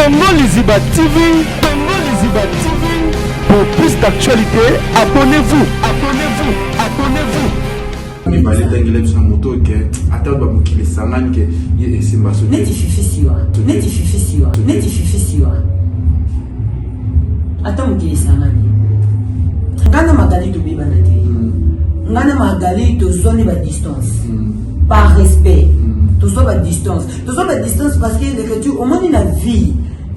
Congo Liziba TV, Congo Liziba TV. Pour plus d'actualité, abonnez-vous, abonnez-vous, abonnez-vous. Mais pas les dingues sur la moto, ok. Attends, bah, qui les saman, que c'est ma soute. Neti fifi siwa, neti fifi siwa, neti fifi siwa. Attends, qui les saman. Ngana magali to biba na te. Ngana magali to zone ba distance. Par respect. To so ba distance. To so ba distance parce que l'écriture au monde la vie.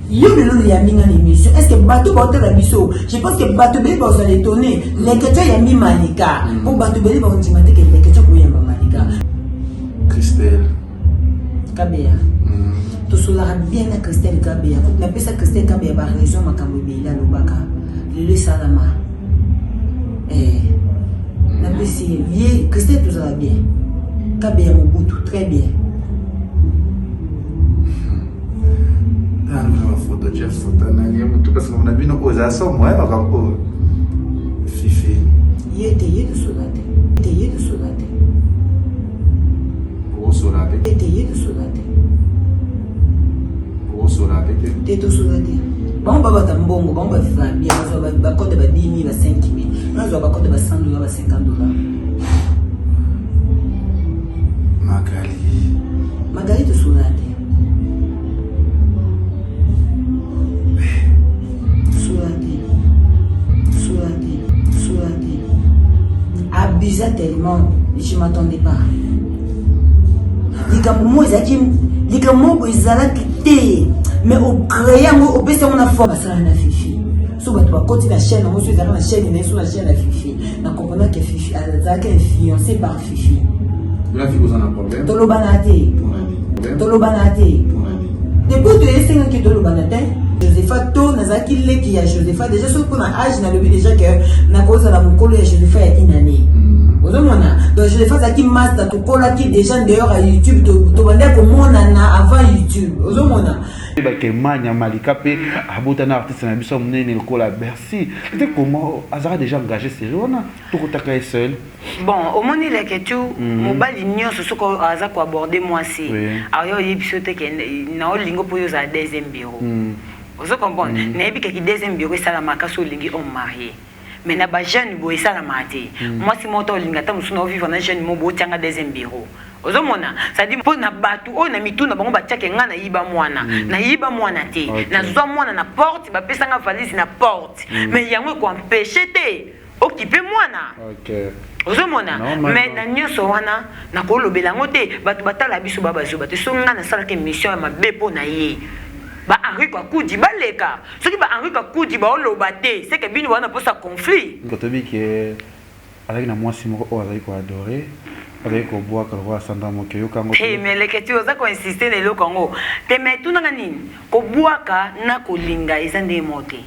Yo le nom ya minga émission. Est-ce que bateau bateau la biso? Je pense que bateau beli ba vous étonner. L'écriture ya mi malika. Pour bateau beli ba on dit que l'écriture ko ya malika. Christelle. Kabea. To so la bien na Christelle Kabea. Na pesa Christelle Kabea ba raison makambo bila lobaka. Le salama. La pesi vie Christelle tout ça bien. Kabea Mobutu très bien. Ah, non, photo de photo, tout parce qu'on a vu nos osations, moi, encore Fifi. Il était de solate. Il était de solate. Pour solate. Il était de solate. Pour solate. Il était de solate. Bon, baba tambongo, bon, bah, bien, bah, code de 10 000, 5 000. On va code de 100 $, 50 $. Magali de solate. Abusé tellement, je ne m'attendais pas. Les gamins, ils allaient mais au créant, au baissé, on a forme. Ça, on a Fifi. Si on va continuer la chaîne, on va la chaîne, on va la chaîne à Fifi. On comprend que Fifi, elle est influencée par Fifi. La fille, vous en avez problème? Tolobanate. Tolobanate. Depuis que tu es Tolobanate, Josepha to nazaki leki ya Josepha déjà sur pour un âge na lebi déjà que na cause la mukolo ya Josepha ya une année. Ozomona donc Josepha zaki master to kola ki déjà dehors à YouTube to banda ko mona na avant YouTube. Ozomona ba ke manya malika pe abota na artiste na biso munene le kola Bercy. C'était comment Azara déjà engagé ces jours là tout kotaka seul. Bon, au moment où il tout, mobile union ce qu'on a abordé moi si. Alors il y a biso te que na olingo pour yo za deuxième bureau. Vous comprenez? Mais il y a un deuxième bureau qui est marié. Mais il y a des jeunes qui sont mariés. Moi, si je suis vivre dans un jeune qui est un deuxième bureau. Vous comprenez? C'est-à-dire que on a mis tout, on a dit na yiba mwana. Na yiba mwana te. Na zwa mwana na porte, ba pesa nga valise na porte. Mais il y a un ko empêcher te. Occuper mwana. OK. Ozomona mais na nyoso wana na ko lobela ngote batu batala biso babazo batu so nga na sala ke mission ya mabepo na ye. Ba Henri Kakudi baleka ce qui ba Henri Kakudi ba olobate c'est que bino wana posa conflit quand tu dis que avec na moi si moko avec ko adorer avec ko bois ko roi sanda mo ke yokango mais les que tu osa ko insister ne lo Congo te mais tu nga nini ko boaka na ko linga ezande mote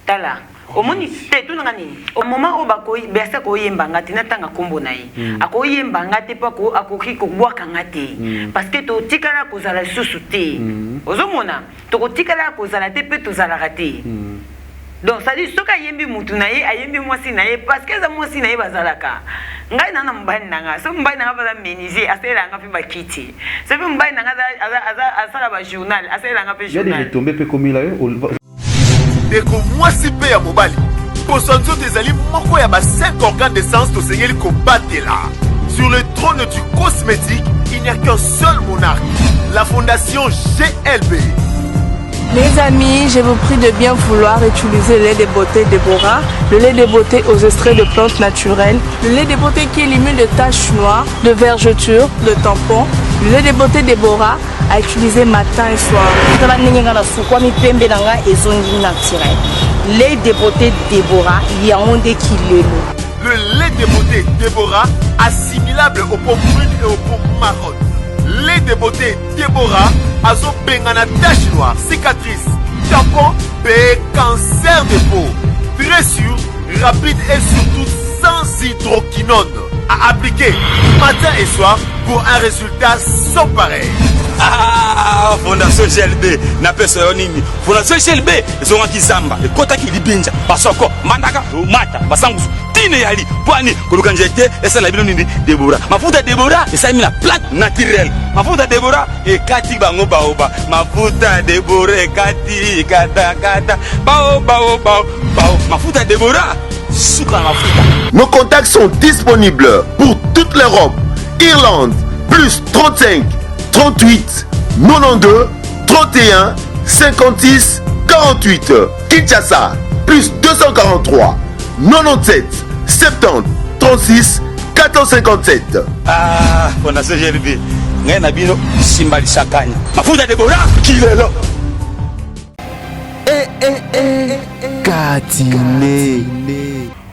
tala omoni te tu nga nini au moment où bakoyi bersa ko yemba ngati na tanga kombo na yi akoyemba ngati pa ko akoki ko boaka ngati parce que to tikala ko zala susu te ozomona to ko tikala ko zala te pe to zala raté donc ça dit soka yembi mutu na ye ayembi mwasi na ye parce que za mwasi na ye bazalaka ngai nana mbani nanga so mbani nanga baza meniser asela nga pe bakiti so pe mbani nanga asala ba journal asela nga pe journal il est tombé pe comme il a Deko mwasi pe ya mobali Posanzo tezali moko ya ba 5 organes d'essence to sengeli ko batela. Sur le trône du cosmétique, il n'y a qu'un seul monarque, la fondation GLB. Les amis, je vous prie de bien vouloir utiliser le lait de beauté Déborah, le lait de beauté aux extraits de plantes naturelles, le lait de beauté qui élimine les taches noires, de vergetures, de tampons, le lait de beauté Déborah à utiliser matin et soir. Lait de beauté Déborah, il y a un des kilos. Le lait de beauté Déborah, assimilable aux pommes brunes et aux pommes marronnes. Lait de beauté Déborah, azo bengana tache noire, cicatrice, tampon, cancer de peau. Très sûr, rapide et surtout sans hydroquinone. À appliquer matin et soir pour un résultat sans pareil. Ah, Fondation GLB, na pesa yo nini? Fondation GLB, ezonga kizamba, ekota ki libinja, basoko, mandaka, mata, basangu tine yali, pwani, kuluka njete, esa la bino nini, Deborah. Mafuta Deborah, esa mi la plante naturelle. Mafuta Deborah, ekati bango baoba. Mafuta Deborah, ekati, kata, bao. Mafuta Deborah, sucre mafuta. Nos contacts sont disponibles pour toute l'Europe. Irlande, plus 35 38 92 31 56 48. Kinshasa, plus 243 97 70 36 457. Ah, Fondation GLB. Ngai na bino simbali sakanya. Mafuta Deborah, kilelo. Katine.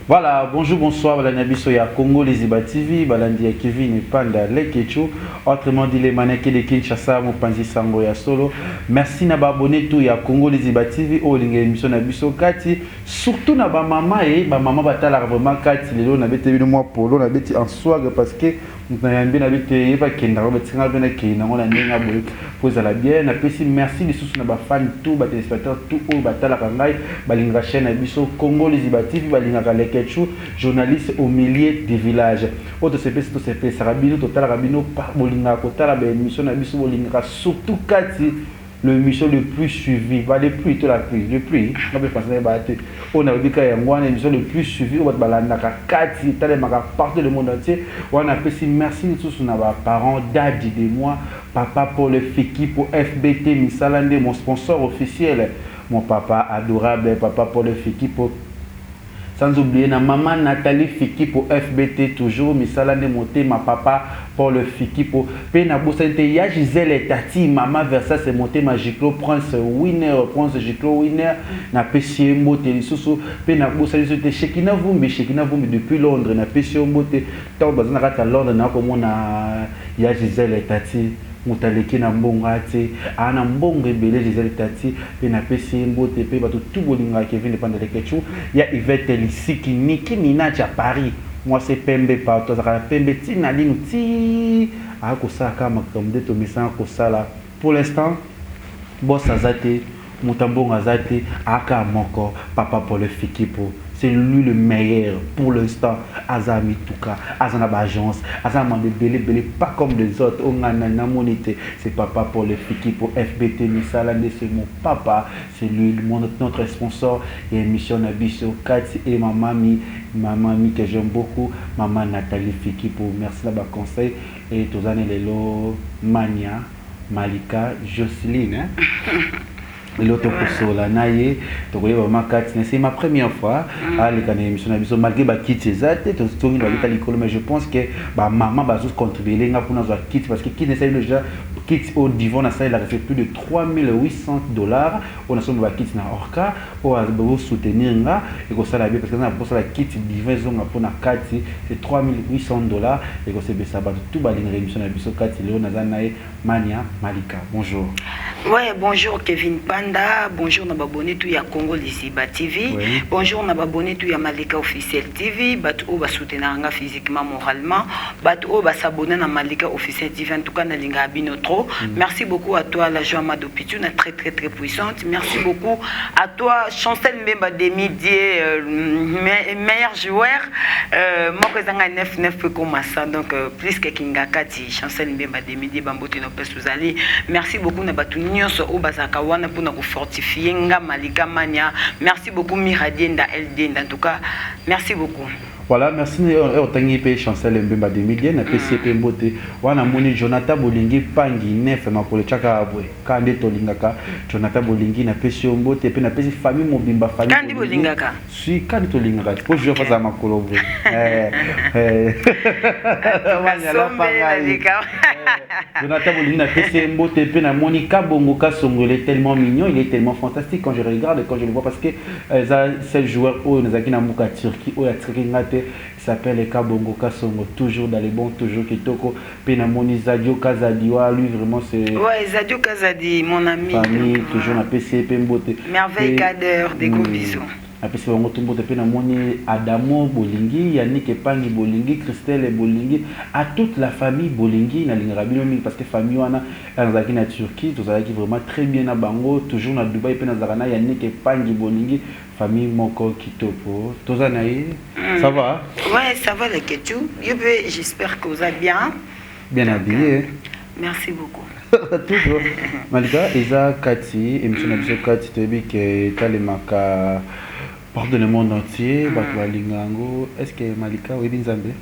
Voilà, bonjour, bonsoir, Balanabiso ya Congo, les Iba TV, Balandi ya Kevin et Panda, les Kecho, autrement dit les mannequins de Kinshasa, Mopanzi Sango ya Solo. Merci na abonné tout ya Congo, les Iba TV, oh, les émissions Nabiso Kati, surtout na ba maman et ba maman batala vraiment Kati, les lots n'habite de moi polo, n'habite en swag parce que nous avons bien habité, pas qu'il n'a pas bien qu'il n'a pas bien pose à la bien, apprécie merci les sous na ba fan tout, ba téléspectateurs tout, oh, batala kangai, balinga chaîne Nabiso Congo, les Iba TV, balinga kaleke. Journaliste au milieu des villages. Autre CP, Sarabino, Total Rabino, Bolinga, Kotala, émission Nabiso Bolinga, surtout Kati, le mission le plus suivi. Va le pluie, tout la pluie, le pluie. On a dit qu'il y a une émission le plus suivi. On va Kati, partout le monde entier. On a fait merci à tous nos parents, Daddy de moi, papa pour le Fiki, pour FBT, Missalande, mon sponsor officiel, mon papa adorable, papa pour le Fiki, pour sans oublier na maman Nathalie Fiki pour FBT toujours, Misala de monter ma papa pour le Fiki pour Pena Boussante, ya Gisèle et Tati, maman Versa c'est monté ma Giclo Prince Winner, Prince Giclo Winner, na Pessie Mbote, Sous Pena Boussante, Shekina Vumbi depuis Londres, na Pessie Mbote, tant bazana rata Londres, na comme on a ya Gisèle et Tati. Mutaleki na mbonga te ana mbongo ebele Gisèle Tati pe na pesi mbote pe bato tout bolinga Kevin dépend de Kechu ya Yvette Lisiki Niki Minaj à Paris moi c'est Pembe partout ça Pembe tina linu ti a ko sa kama comme de to misa ko sala pour l'instant boss azate mutambonga azate aka moko papa pour le Fiki pour c'est lui le meilleur pour l'instant. Azami Touka, Azana Bajance, Azama de Belé, pas comme les autres. On a monité. C'est papa pour le Fiki, pour FBT, Missalande, c'est mon papa. C'est lui, notre sponsor. Et émission Nabiso Kati et ma mamie que j'aime beaucoup. Maman Nathalie Fiki pour merci là-bas conseil. Et tous les Lelo, Mania, Malika, Jocelyne. L'autre pour la naïe, c'est ma première fois à l'émission malgré ma kit mais je pense que maman va contribuer pour nous kit parce que kit déjà kit au divan a fait plus de $3,800 on a son kit na orca pour soutenir là et que ça la bien parce que on a pour la kit divan pour na kati c'est $3,800 et que c'est ça va tout ba l'émission na kati Léo Nazanae Mania Malika bonjour. Ouais, bonjour Kevin Panda, bonjour na babonné tout ya Congo Lisiba TV, oui. Bonjour na babonné tout ya Malika Officiel TV, bat o ba soutenir nga physiquement moralement, bat o ba s'abonner na Malika Officiel TV en tout cas na linga bino trop. Merci beaucoup à toi la joie Madopitu, na très puissante. Merci beaucoup à toi Chancel Mbemba Demidier, meilleur joueur. Moi que zanga 9 peu comme ça donc plus que Kingakati Chancel Mbemba Demidier Bambote no Pesuzali. Merci beaucoup na batu nyonso o bazaka wana pona ko fortifier nga Malika Mania. Merci beaucoup Miradienda LD en tout cas. Merci beaucoup. Voilà, merci au Tangipe Chancel Mbemba Demidier na PCP Mbote. Wana moni Jonathan Bolingi Pangi nef ma pour le chaka abwe. Kande tolingaka Jonathan Bolingi na PCP Mbote pe na PCP famille Mobimba famille. Kandi bolingaka. Si kandi tolingaka. Pour je fasse ma colobwe. Jonathan Bolingi na PCP Mbote pe na Monica Bongoka Songo, il est tellement mignon, il est tellement fantastique quand je regarde quand je le vois parce que c'est le joueur au Nazakina Muka Turquie au Yatrikingate. Il s'appelle Kabongo Kasongo, toujours dans les bons, toujours Kitoko. Penamoni Zadio Kazadiwa, lui vraiment c'est. Ouais, Zadio Kazadi, mon ami. Famille, toujours la PCP Mbote. Merveille Kader, des gros bisous. apesi bango tumbote pe na moni Adamo bolingi, Yannick Epangi bolingi, Christelle bolingi, à toute la famille bolingi na lingaka bino mingi parce que famille wana nazalaki na Turquie, tozalaki vraiment très bien na bango, toujours na Dubaï pe nazalaka na Yannick Epangi bolingi, famille moko kitoko. Tozanaï, ça va? Ouais, ça va le Ketou. J'espère que vous êtes bien. Bien habillé. Merci beaucoup. Toujours. Malika, Isa Kati, émission de Kati, tu as dit que tu as les marques partout le monde entier, Lingango. Est-ce que Malika ou Ebinzambe?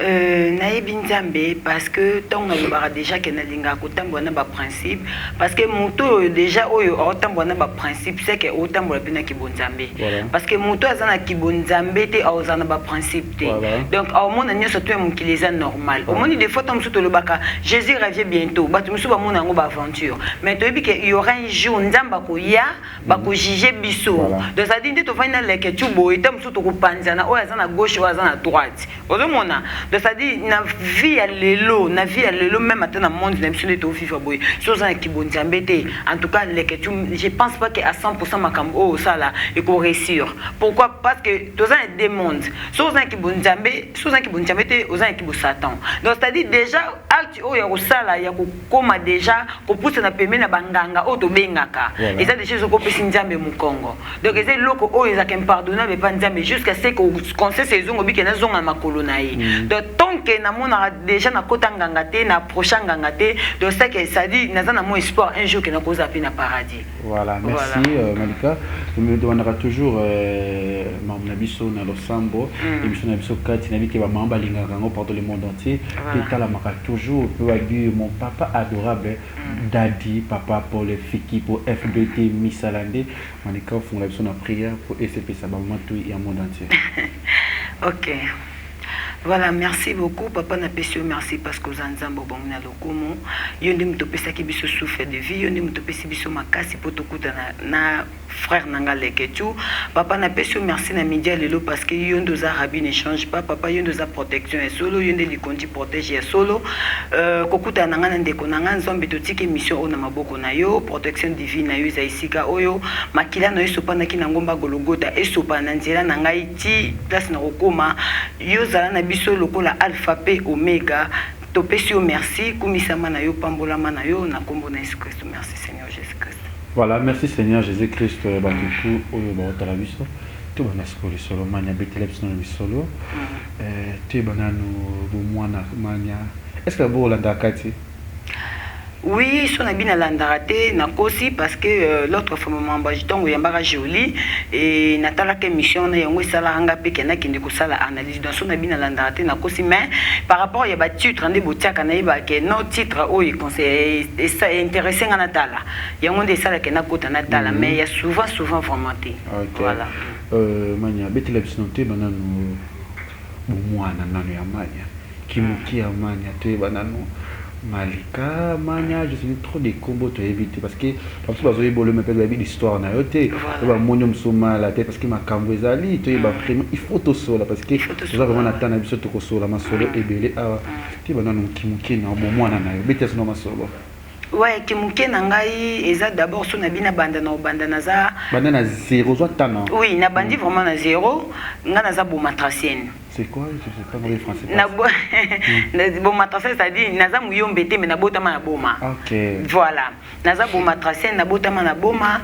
Naïbi Nzambe parce que tant on a déjà que nalinga autant bon ba principe parce que moto déjà autant bon ba principe c'est que autant bon pena ki bon Nzambe parce que moto azana ki bon Nzambe te azana ba principe te donc au monde nyo surtout mon qui les a normal au monde des fois tom surtout le baka Jésus revient bientôt ba tu musu ba mon ngo ba aventure mais tu dis que il y aura un jour Nzamba ko ya ba ko juger biso donc ça dit to final le que tu boy tam surtout ko panzana o azana gauche o azana droite ozomona. Donc ça dit na vie à l'élo, na vie à l'élo même maintenant monde n'aime de tout vivre boy. Chose qui bon embêté. En tout cas les que tu je pense pas que à 100% ma cambo ça là et qu'on réussir. Pourquoi? Parce que tous un des mondes. Chose qui bon embêté, chose qui bon embêté aux uns qui bon Satan. Donc c'est à dire déjà acte o ya ça là ya ko koma déjà ko pousse na pemé na banganga o to bengaka. Et ça des choses ko pesi nzambe mu Congo. Donc c'est loko o ils a qu'un pardonnable pas nzambe jusqu'à ce qu'on sait ces zongo bi que na zonga makolo na yi. Tant que na mona déjà na kota ngangate na prochain ngangate donc ça que ça dit na mon espoir un jour que na cause apina paradis. Voilà, merci Malika. Je me demandera toujours mamna biso na losambo émission na biso kati na biki ba mamba lingaka ngo partout le monde entier et la maka toujours peut dire mon papa adorable Daddy papa pour les fiki pour FBT Missalande Malika font la biso na prière pour SCP ça ba tout et au monde entier. OK. Voilà, merci beaucoup. Papa n'a pas su merci parce que vous en avez bon na lokomo. Yondi mutopesa ki biso souffle de vie, yondi mutopesi biso makasi potokuta na frère nanga leketu. Papa n'a pas su merci na media lelo parce que yondo za rabi ne change pas. Papa yondo za protection et solo yondi li konti protéger et solo. Kokuta nanga ndeko nanga nzombe totiki mission ona maboko na yo, protection divine na yo za isika oyo. Makila na yo sopana ki na ngomba gologota e sopana nzela nanga iti place na okoma. Yo zala na biso lokola alpha p omega topesio merci kumisama na yo pambola na yo na kombo na Jésus Christ. Merci Seigneur Jésus Christ. Voilà, merci Seigneur Jésus Christ batuku oyo ba la biso to bana skoli solo mania betelep no bisolo te bana no bo mwana mania est-ce que bo landa kati? Oui, son habit na landarate na kosi parce que l'autre fois maman bajitongo yambara joli et natala ke mission na yango sala hanga pe kena kinde ko sala analyse dans son habit na landarate na kosi mais par rapport ya ba titre ande botiaka na iba ke no titre o y conseil et ça intéressant na natala yango de sala ke na kota natala mais il y a souvent vraiment té. Voilà. Mania betele bisonte bana no bo mwana nanu ya mania kimuki ya mania te bana no Malika, Mania, je suis trop des combos to éviter parce que comme ça vous avez beau le me faire l'histoire na yote va monium soma la tête parce que ma kamwezali to ba vraiment il faut to sola parce que tu vas vraiment attendre biso to ko sola ma solo ebele ah ti bana no kimuki na bo mwana na yo betes no ma solo. Ouais, kimuke nangai eza d'abord son abina banda na za banda na 0 soit tana. Oui, na bandi vraiment na 0, nga na za bo matracienne. C'est quoi? Je sais pas comment le français. Na bo matracienne c'est-à-dire na za muyombe te mais na botama na boma. OK. Voilà. Na za bo matracienne na botama na boma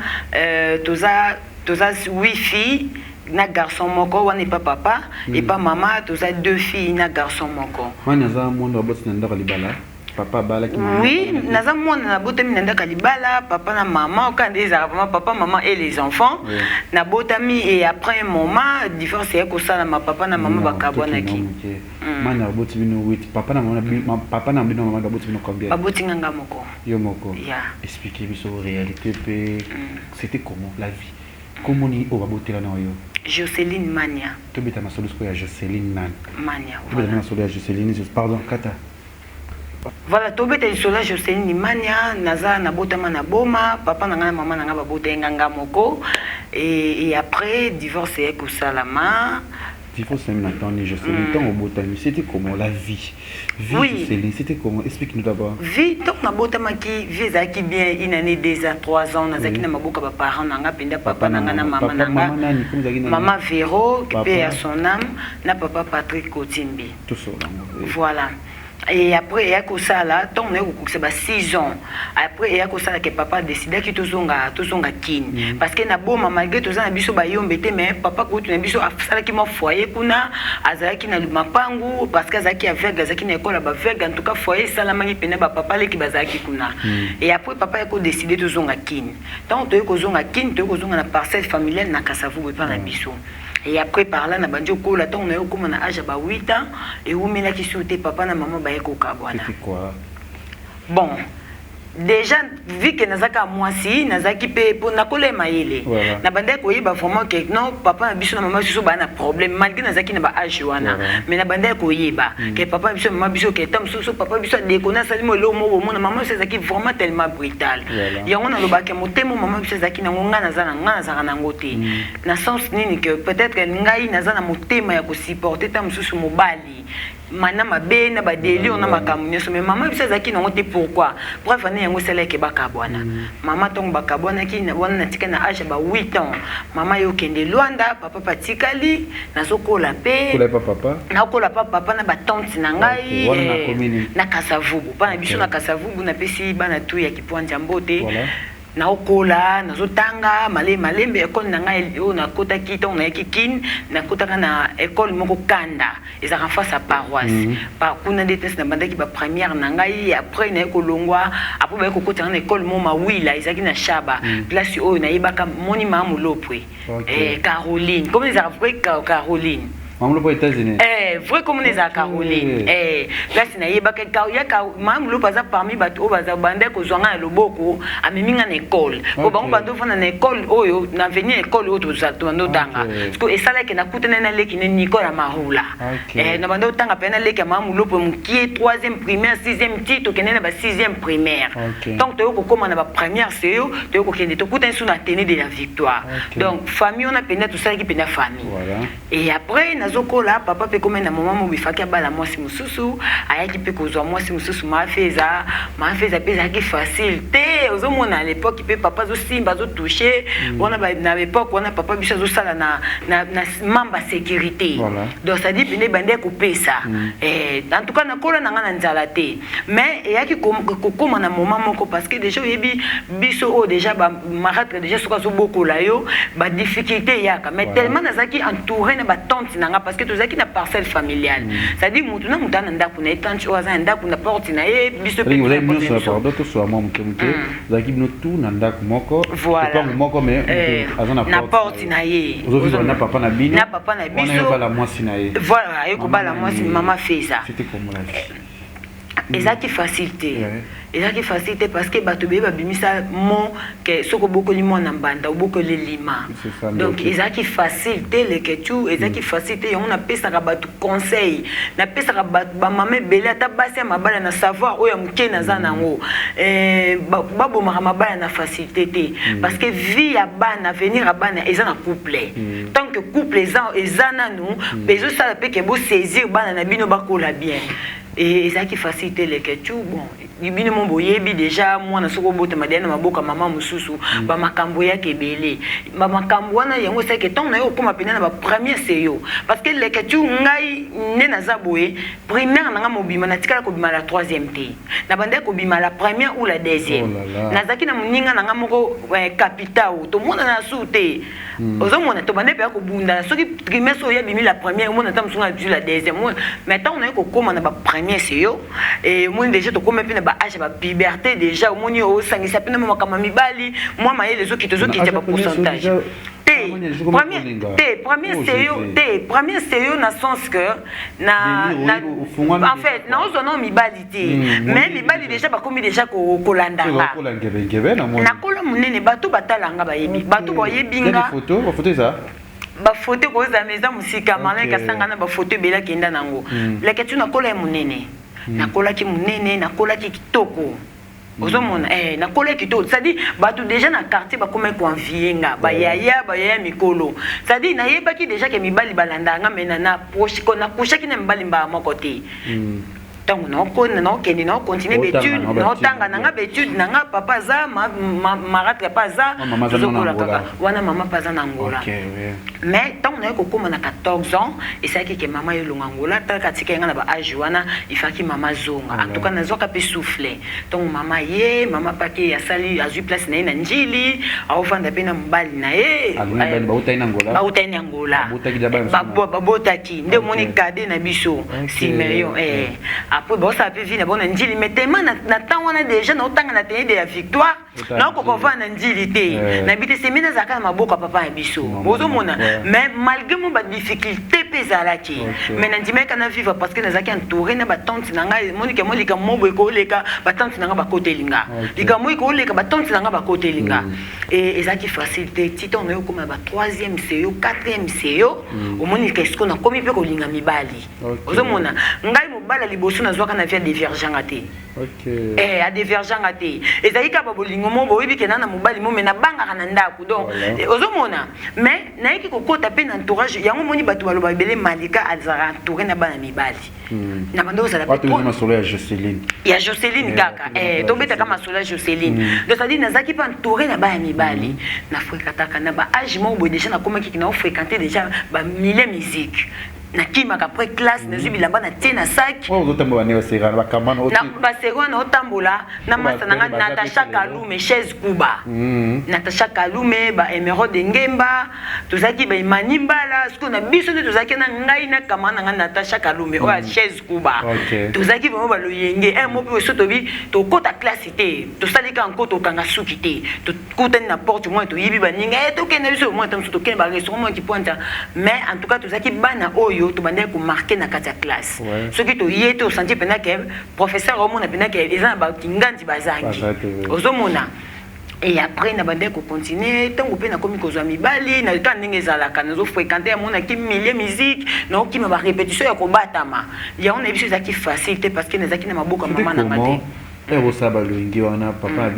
toza 8 filles. Na garçon moko wana pas papa et pas maman toza 2 filles na garçon moko. Wana za mondo aboti na ndaka libala. Papa bala ki maman. Oui, naza mwana na botami na ndaka libala, papa na maman, quand des vraiment papa, maman et les enfants. Oui. Na botami et après un moment, divorce et ko sala ma papa na maman bakabona ki. Mana boti bino 8, papa na maman, papa na bino maman boti bino combien? Baboti nganga moko. Yo moko. Yeah. Expliquez biso réalité pe c'était comment la vie. Comment ni o baboti la na yo? Jocelyne Mania. To beta ma solo ko ya Jocelyne Mania. To beta ma solo ya Jocelyne, pardon, kata. Voilà, tobeta isola Jocelyne Mania, naza na botama na boma, papa na nga maman na nga babota nganga moko et après divorce et ko salama Il faut se mettre en je sais le temps au botanique. C'était comment la vie? Oui. C'était comment? Explique-nous d'abord. Vie, donc na botamaki, vie qui bien une année, 2 ans, 3 ans, nazaki na maboka ba parents nanga penda papa nanga na maman nanga. Maman Véro, qui paie à son âme, na papa Patrick Kotimbi. Tout ça. Voilà. Et après, il y a que ça là, tant on est 6 ans. Après, il y a que ça que papa a décidé que tout zonga kin. Parce que na bon malgré tout ça na biso ba yombete mais papa ko tu na biso afala ki mo foyer kuna azaki na mapangu parce que azaki avec azaki na école ba avec en tout cas foyer salama ni pena ba papa le ki bazaki kuna. Et après papa a décidé tout zonga kin. Tant to ko zonga kin, to ko zonga na parcelle familiale na Kasavu pa na biso. Et après par là na banjo ko la ton na yo comme na âge ba 8 ans et où mena ki sauté papa na maman ba ko kabwana. C'était quoi? Bon, déjà vu que nazaka moi si nazaki pe pour na kolema yele. Na bande ko yiba vraiment que non papa na biso na maman biso ba na problème malgré nazaki na ba âge wana. Mais na bande ko yiba que papa biso maman biso que tam so papa biso de kona sali mo lo mo na maman c'est zaki vraiment tellement brutal. Yango na lobaka motemo maman biso zaki na ngonga nazana na ngote. Na sens nini que peut-être ngai nazana motema ya ko supporter tam so mobali. Mana mabe na ba deli on na makamu nyoso mais maman biso zaki na ngote pourquoi? Pour venir yango sele ke bakabwana. Maman tong bakabwana ki na wana tika na âge ba 8 ans. Maman yo kende Luanda, papa patikali na sokola pe. Kola papa. Na kola papa na ba tante na ngai na Kasavubu. Pa na biso na Kasavubu na pesi bana tu ya kipwanja mbote. Na okola na zotanga malembe école na ngai o na kota kita on na kikin na kota na école moko kanda eza en face à paroisse par kuna déteste na bandaki ba première na ngai après na ekolongwa après ba ekokota na école moma wila ezaki na shaba place o na yebaka moni mamu lopwe Caroline comme les après Caroline Maman aux États-Unis. Vrai comme les à Caroline. Là c'est na yeba maman lo paza parmi bato baza bande ko zonga loboko ameminga na école. Ko bango bando fana na école oyo na venir école oyo to zato ndanga. Parce que esala ke na kutana na leki ne Nicolas Mahula. Na bando tanga pena leki maman lo po mkie 3e primaire 6e titre ke na ba 6e primaire. Donc to ko koma na ba première c'est yo to ko kende to kutana sous la tenue de la victoire. Donc famille on a pena tout ça qui pena famille. Et après nazokola papa pe comme na maman mo bifaki bala mwasi mususu ayaki pe kozwa mwasi mususu mafeza pesa ki facilité ozomona à l'époque pe papa zo simba zo toucher on a na époque on a papa biso zo sala na mamba sécurité donc ça dit bine bande ko pesa en tout cas na kola na ngana nzala te mais ayaki kokoma na maman moko parce que déjà yebi biso o déjà ba maratre déjà soka zo bokola yo ba difficulté yaka mais tellement nazaki entouré na ba tante na parce que tu as une parcelle familiale. Ça dit que tu as une porte na biso pe vous avez nous sur pardon tout sur moi mukemke zaki bino tout na ndak moko pas moko mais na porte na ye aujourd'hui na papa na bino biso on a la mwasi na ye voilà yo ko bala mwasi maman fait ça c'était comme la vie ezaki facilité parce que bato be babimisa mon que soko boko limo na mbanda boko le lima donc ezaki facilité le ketu ezaki facilité on a pesa ka bato conseil na pesa ka ba mama belé ata basi mabala na savoir oya muke na za nango babo mabala na facilité te parce que vie ya bana venir à bana eza na couple tant que couple eza nanu bezo sala pe ke bo saisir bana na bino bakola bien et ça qui facilite les questions bon ibini mon boyebi déjà moi na soko bote madena maboka mama mususu ba makambo ya kebele ba makambo wana yango c'est que tant na yo koma pena na ba premier seyo parce que les questions ngai ne na zaboé primaire na mobima na tikala ko bima la 3e té na bande ko bima la première ou la 2e na zaki na muninga na moko capital to mona na souté ozo mona to bande pe ko bunda soki trimestre ya bimi la première mona tam sunga du la 2e mais tant na yo ko koma na ba c'est yo et moi déjà to comme pe ba âge ba liberté déjà au moni au sangi ça pena mama kama mibali moi maye les autres qui te ba pourcentage premier c'est na sens que na en fait na ozo mibalité mais mibali déjà ba komi déjà ko landanga na kolo munene bato batalanga ba yebi bato ba yebinga photo ça ba photo ko za meza musika malin ka sangana ba photo bela kenda nango la ketu na kola munene na kola ki munene na kola ki kitoko ozomona na koleki to c'est-à-dire bato déjà na quartier bakoma konvienga bayaya mikolo c'est-à-dire nayebaki déjà ke mibali balandanga mena na proche kona kushaki na mibali mba moko te tango nakokende nakocontinue bétude naotanga nanga bétude nanga papa aza maratre pa aza tozokola kaka wana mama pa aza na ngola mais ntango naye kokóma na 14 ans esalaki ke mama yolonga ngola talaka tika yanga na baage wana ifaki mama zonga en tout cas nazwaka mpe souffle ntango mama ye mama pake asali azwi place na ye na njili aofanda mpe na mobali na ye bautani na ngola babotaki nde omoni kade na biso Simeon après bon ça peut venir bon njili mais tellement na temps wana déjà na otanga na tenir de la victoire na kokova na njili te na bité semina zaka na maboko papa ya biso bozomona mais malgré mon ba difficulté pezalaki mais na ndimeka na vivre parce que nazaki entouré na ba tante nanga monika molika mobo ekoleka ba tante nanga ba kotelinga lika mo ekoleka ba tante nanga ba kotelinga et ezaki facilité titon na yo comme ba 3e CEO 4e CEO au monika esko na komi pe kolinga mibali bozomona ngai mobala liboso nazwaka na via divergent te a divergent te ezali ka babolingo mo boyebi ke na mobali mo mena bangaka na ndako donc ozomona mais nayeki kokota pe na entourage yango moni bato baloba bele malika azara entouré na bana mibali na bando ozala pe masolo ya Jocelyne kaka tobetaka masolo ya Jocelyne donc ça dit nazaki pa entouré na bana mibali na fréquentaka na ba âge mo boye déjà na komaki na fréquenter déjà ba milieu musique na kimaka après classe na zubi lamba na tie na sac otambola ne osera na bakamana na basero na otambola na masa na Natasha Kalume chaise kuba Natasha Kalume ba Emerald Ngemba tozaki ba Manimbala siko na biso ne tozaki na ngai na kamana na Natasha Kalume o chaise kuba tozaki vraiment ba loyenge mo pe sotobi to kota classe te to salika encore to kanga suki te to kutani na porte moi to yibi ba ninga to kende biso moi to kende ba restaurant qui pointe mais en tout cas tozaki bana oyo to bande ko marquer na kata classe ce qui to yete au senti pena que professeur au monde pena que les gens ba kinganti bazangi ozomona et après na bande ko continuer tango pe na komi ko zwa mibali na ka ndenge ezalaka nazo fréquenter mona ki milieu musique na ki ma répétition ya ko batama ya on a biso zaki facilité parce que nazaki na maboka mama na ngate Vous savez, papa a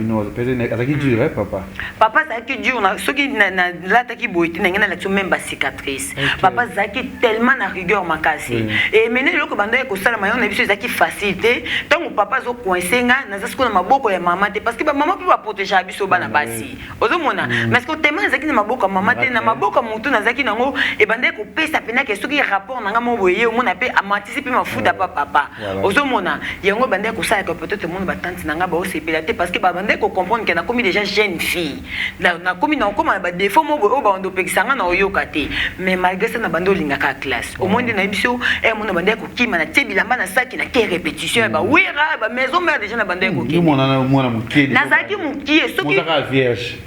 dit dur, papa. Papa, c'est dur. Ce qui là, qui boite, n'a pas même pas cicatrice. Papa, c'est tellement na rigueur ma cassé. Et maintenant, le commandant est au salon, on a vu ça qui facilité. Tant que papa est coincé, n'a pas ce qu'on a beaucoup de maman, parce que maman peut pas protéger la biso bana basi. Ozomona, mais ce que tellement zaki na maboka maman, na maboka mutu na zaki nango et bande ko pesa pena que ce qui rapport na ngamo boye, on a pe anticiper ma futa papa. Ozomona, yango bande ko ça que peut-être mon tante nanga ba osepelate parce que ba bande ko comprendre que na komi déjà jeune fille na komi na comme ba défaut mo bo ba ndo pekisanga na oyokate mais malgré ça na bande olinga ka classe au monde na biso mo na bande ko kima na tebilamba na saki na ke répétition ba wira ba maison mère déjà na bande ko kima mona mukie nazaki mukie soki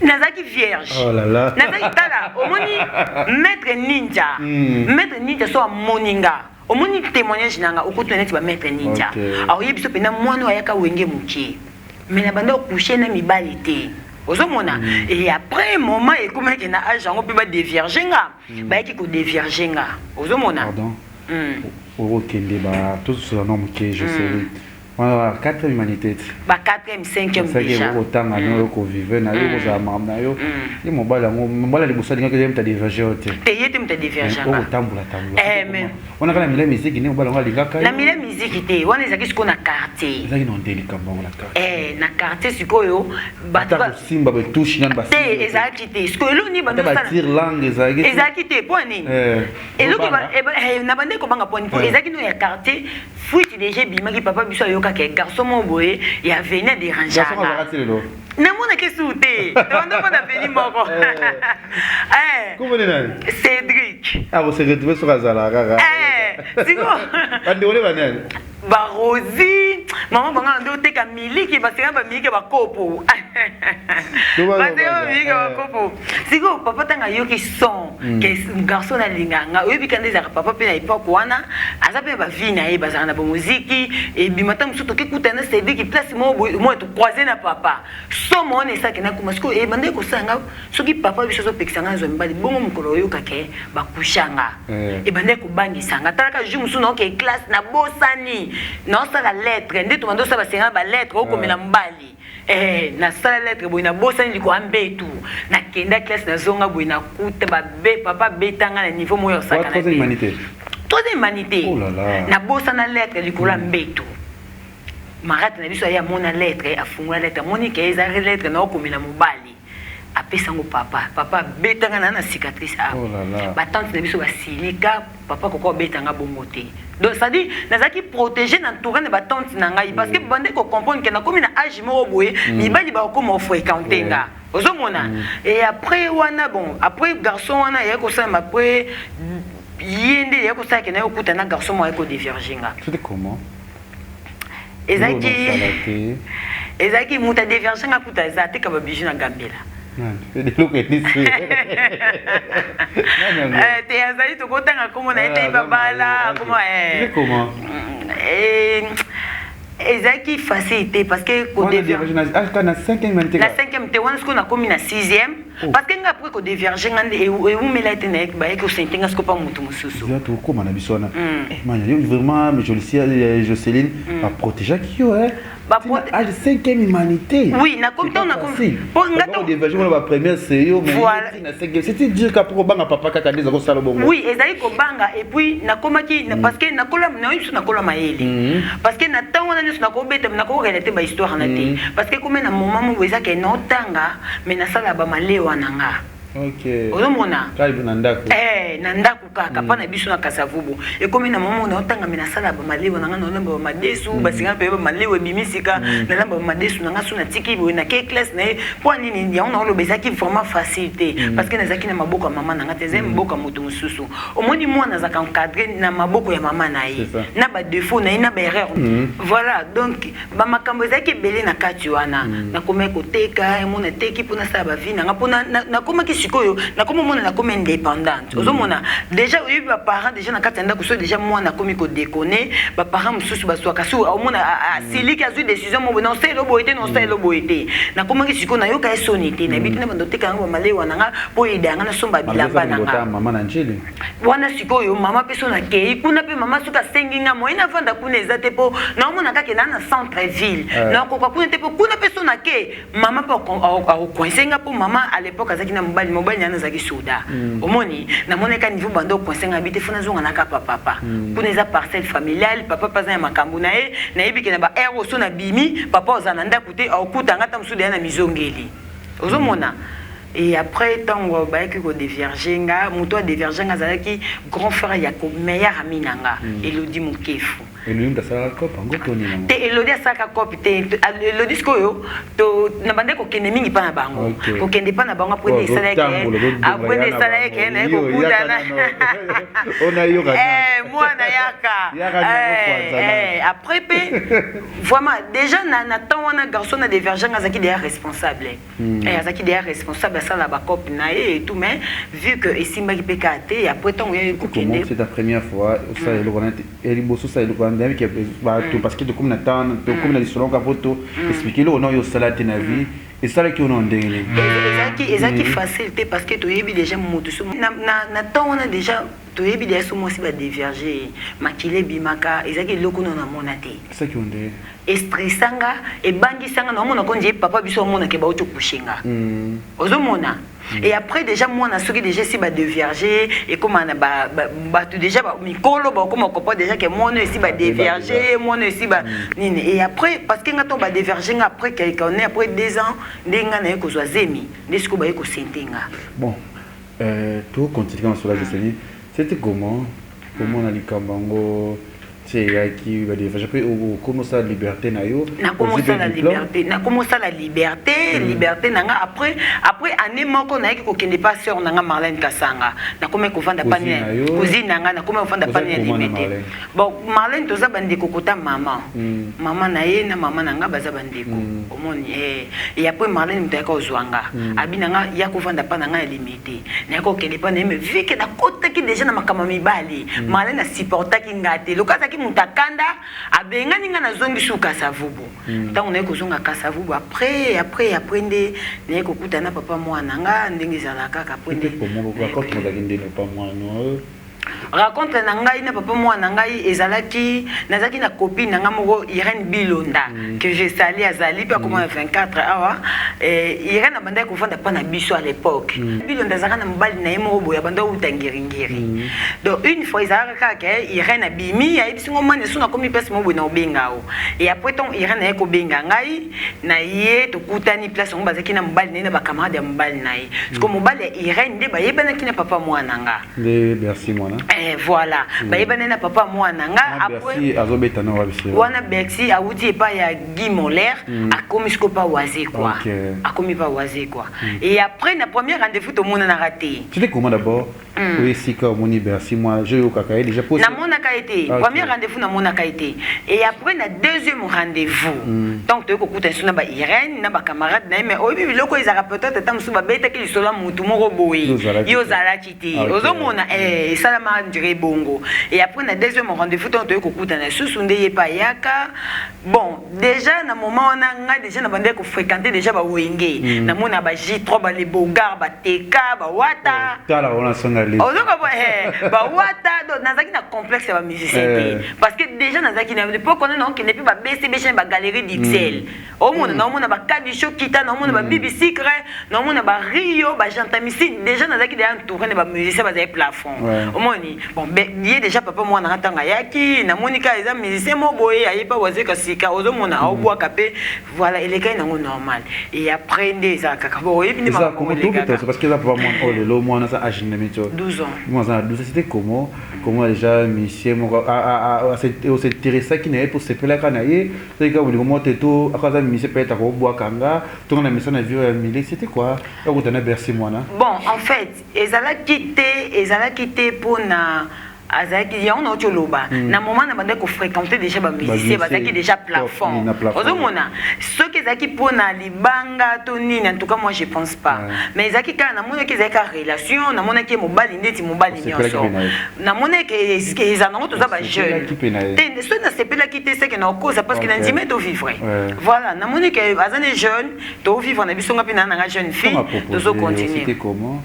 nazaki vierge oh là là nazaki tala au moni maître ninja so moninga au moni témoignage nanga okutu neti ba maître ninja alors yebiso pena mwana ayaka wenge mukie mais na banda coucher na mibali te ozomona et après moment et comme que na âge ngo pe ba déviergenga ba ki ko déviergenga ozomona pardon okende ba tout sur nom mukie je sais voilà 4e humanité ba 4e 5e déjà autant na yo ko vivre na yo za mam na yo ni mobala li bosalinga que j'aime ta diverger te yete mta diverger o tambula mais on a quand même la musique ni mobala ngalinga ka na mila musique te wana ezaki siko na quartier ezaki non délicat bango la quartier na quartier sikoyo bata simba be touche nan ba te ezaki te siko elo ni bando ba tire langue ezaki te poni elo ki na bande ko banga poni ezaki no ya quartier fuite déjà bimaki papa biso yoka ke garçon mo boye ya venir déranger na mona ke souté tondo pas na veni moko comment est Cédric vous se retrouvez sur Azala siko bande ole banane ba Rosie maman banga ndo teka miliki basira ba miliki ba kopo basira miliki ba kopo siko papa tanga yoki son que garçon na linganga oyebi kande za papa pe na époque wana aza pe ba vie na ye bazana na ba musique et bimata musuto ke kutana cédé qui place mo to croiser na papa so mo ne ça que na kuma siko e bande ko sanga soki papa biso so pekisanga zo mbali bongo mukolo yoka ke ba kushanga e bande ko bangi sanga talaka ju musu no ke classe na bosani non ça la lettre ndé to mando ça ba senga ba lettre o komela mbali na sala lettre boy na bosani liko ambetu na kenda classe na zonga boy na kuta ba papa betanga na niveau moyo saka na troisième humanité oh là là na bosana lettre liko la mbetu marate na biso ya mona lettre afungula lettre moni ke eza lettre na okomina mobali apesango papa betanga na cicatrice ba tante na biso basilika papa koko betanga bongo te donc ça dit nazaki protéger na entouré na ba tante na ngai parce que bande ko comprendre que na komi na âge mo boye mibali ba ko mo fréquenter nga ozomona et après wana bon après garçon wana ya ko sala après yende ya ko sala ke na okuta na garçon mo ya ko diverger nga c'était comment ezaki muta diverger nga kuta ezate ka ba bijou na Gambela te azali tokotanga komo na ete babala comment ezaki facilité parce que na 5e humanité na 5e te wana siko na komi na 6e parce que nga après ko diverger nga eumela ete na ba eko sentenga siko pa mutu mususu tu koma na biso wana vraiment mais Jocelyne va protéger qui à 5e humanité. Oui, na comme on a compris. Pour ngato diverger la première c'est mais na 5e c'était dire qu'après banga papa kaka des ko sala bongo. Oui, ezali ko banga et puis na komaki parce que na kola na yisu na kola maeli. Parce que na tango na yisu na ko beta na ko relater ba histoire na te. Parce que comme na moment mo weza ke no tanga mais na sala ba malewa nanga. OK. Ozomona. Kaibu na ndako. Na ndako kaka pa na biso na Kasavubu. Et comme na moment na otanga mais na sala ba malewa nanga na lamba ba madesu ba singa pe ba malewa bimisika na lamba ba madesu nanga suna tiki bo na ke classe na po nini ya on lo bezaki vraiment facilité parce que nazaki na maboko ya mama nanga tezem maboko mutu mususu. Omoni mwana zaka encadrer na maboko ya mama na ye. Na ba défaut na ina ba erreur. Voilà donc ba makambo ezaki belé na kati wana. Na koma ko teka mona teki pona sala ba vie nanga pona na koma sikoyo na komo mona na komi indépendante ozomona déjà oyebi ba parents déjà na kati ndako so déjà moi na komi ko déconner ba parents mususu ba swaka so omona siliki azui décision mo non c'est loboité non c'est loboité na komi sikoyo na yoka esonité na bitina bando teka ngo malewa nanga po idanga na somba bilamba nanga mama na njeli wana sikoyo mama peso na kei kuna pe mama suka senginga mo ina vanda kuna ezate po na omona kake na centre ville na ko kuna te po kuna peso na ke mama po au coincenga po mama à l'époque azaki na mobile nyana zaki soda omoni na moneka niveau bando coincenga habite funa zonga na kapa papa kuna eza parcelle familiale papa paza ya makambu na ye na yebiki na ba air so na bimi papa ozana ndako te okuta ngata musuda na mizongeli ozomona. Et après tango baiki ko diverger nga muto a diverger nga zalaki grand frère ya ko meilleur ami nanga Elodie Mukefu. Elodie ndasala ko pango toni nanga. Te Elodie asaka kopi te Elodie skoyo to na bande ko kende mingi pa na bango. Ko kende pa na bango après des salaires après des salaires que na ko kuta na. Ona yoka. Moi na yaka. Après vraiment déjà na temps on a garçon na diverger nga zaki derrière responsable. Azaki derrière responsable ça la backup na et tout mais vu que ici m'a pécaté après tant comment c'est ta première fois ça le connaît et il bosse ça le connaît qui parce que comme Nathan comme la discussion qu'a photo expliquer le non yo salate na vie et ça là qui on ndengeli ezaki facilité parce que tu yebi déjà moto na temps on a déjà tu yebi déjà so moi si ba diverger makile bimaka ezaki loko na mona te ça qui on ndé stressanga et bangisanga na mona konje papa biso mona ke ba oto kushinga ozomona. Et après déjà moi na soki déjà si ba dévierger et comment na ba tout déjà ba mikolo ba comment comprend déjà que moi ne si ba dévierger moi ne si ba nini et après parce que ngato ba dévierger après quelqu'un après 2 ans ndenga na ko zo zemi ndesiko ba ko sentenga bon tout continuer sur la gestion c'était comment on a likambango c'est qui va dire après comment ça liberté na yo na comment ça la liberté na comment ça la liberté nanga après année moko na ki ko kende pas sœur nanga Marlène Kasanga na comment ko vanda pani cousine nanga na comment vanda pani limité bon Marlène toza bande ko kota maman na ye na maman nanga baza bande ko omoni et après Marlène mutaka ozwanga abinanga ya ko vanda pana nanga limité na ko kende pas mais vu que na kota ki déjà na makama mibali Marlène supporta ki ngate lokasa mutakanda abengani nga na zongi su Kasavubu tango na ko zonga Kasavubu après nde na ko kuta na papa mwana nga ndenge zala kaka après nde comment ko ko ndenge pas mwana raconte na ngai na papa moi na ngai ezalaki nazaki na copine na moko Irène Bilonda que j'ai salé azali puis comme 24 awa Irène abanda ko fanda pa na biso à l'époque Bilonda zaka na mbali na yemo boya banda utangiri donc une fois ezalaka que Irène abimi ya bisingo mane suna komi place mo bona obengao et après ton Irène eko benga ngai na ye to kutani place ngo bazaki na mbali na ba camarade ya mbali na ye parce que mbali ya Irène de ba yebana kina papa moi nanga merci moi voilà ba yebana na papa moi nanga après azobeta na wabisi wana Bercy auti pas ya Guy Moller a commis ko pas oisé quoi a commis pas oisé quoi et après na premier rendez-vous tout le monde a raté c'était comment d'abord oui si comme on y Bercy moi je au kaka déjà posé na mon akaité premier rendez-vous na mon akaité et après na deuxième rendez-vous donc tu ko kuta suna ba Irène na ba camarade na mais obi biloko ezaka peut-être tam suba beta ki sola mutu moko boye yo zala kiti ozomona salama ndire bongo et après na deuxième rendez-vous donc tu ko kuta na susunde ye pa yaka bon déjà na moment on a déjà na bande ko fréquenter déjà ba wenge na mona ba J3 ba les bogar ba teka ba wata tala on a sangale ozoko ba wata donc nazaki na complexe ba musicien parce que déjà nazaki na l'époque on a non qui n'est plus ba BCB ba galerie d'Ixelles au monde na mona ba Kabicho kita na mona ba Bibi Secret na mona ba Rio ba Jantamisi déjà nazaki déjà entouré de ba musicien ba plafond au moni bon il déjà papa moi na tanga yaki na monika eza musicien mo boye ayepa wazeka sika ozomona obwa kapé voilà il est quand même normal et après des akaka bo yebi ni ba parce que là papa moi oh le moi na ça âge na mito 12 ans moi ça 12 c'était comment déjà musicien mo c'est intéressant qui n'est pour se peler kana ye c'est quand vous monter tout akaza musicien peut être ko bwa kanga tout na mission na vie mili c'était quoi au tena Bercy moi na bon en fait ezala quitté pour na azaki ya on a loba na moment na bande ko fréquenter déjà ba musicien bazaki déjà plafond ozomona ce qui zaki pona libanga to nini en tout cas moi je pense pas mais zaki kana na mona ki zaka relation na mona ki mobali ndeti mobali nyonso na mona ki ezana to za ba jeune te so na sepela kité c'est que na cause parce que na ndime to vivre voilà na mona ki azane jeune to vivre na bisonga pina na jeune fille to zo continuer c'était comment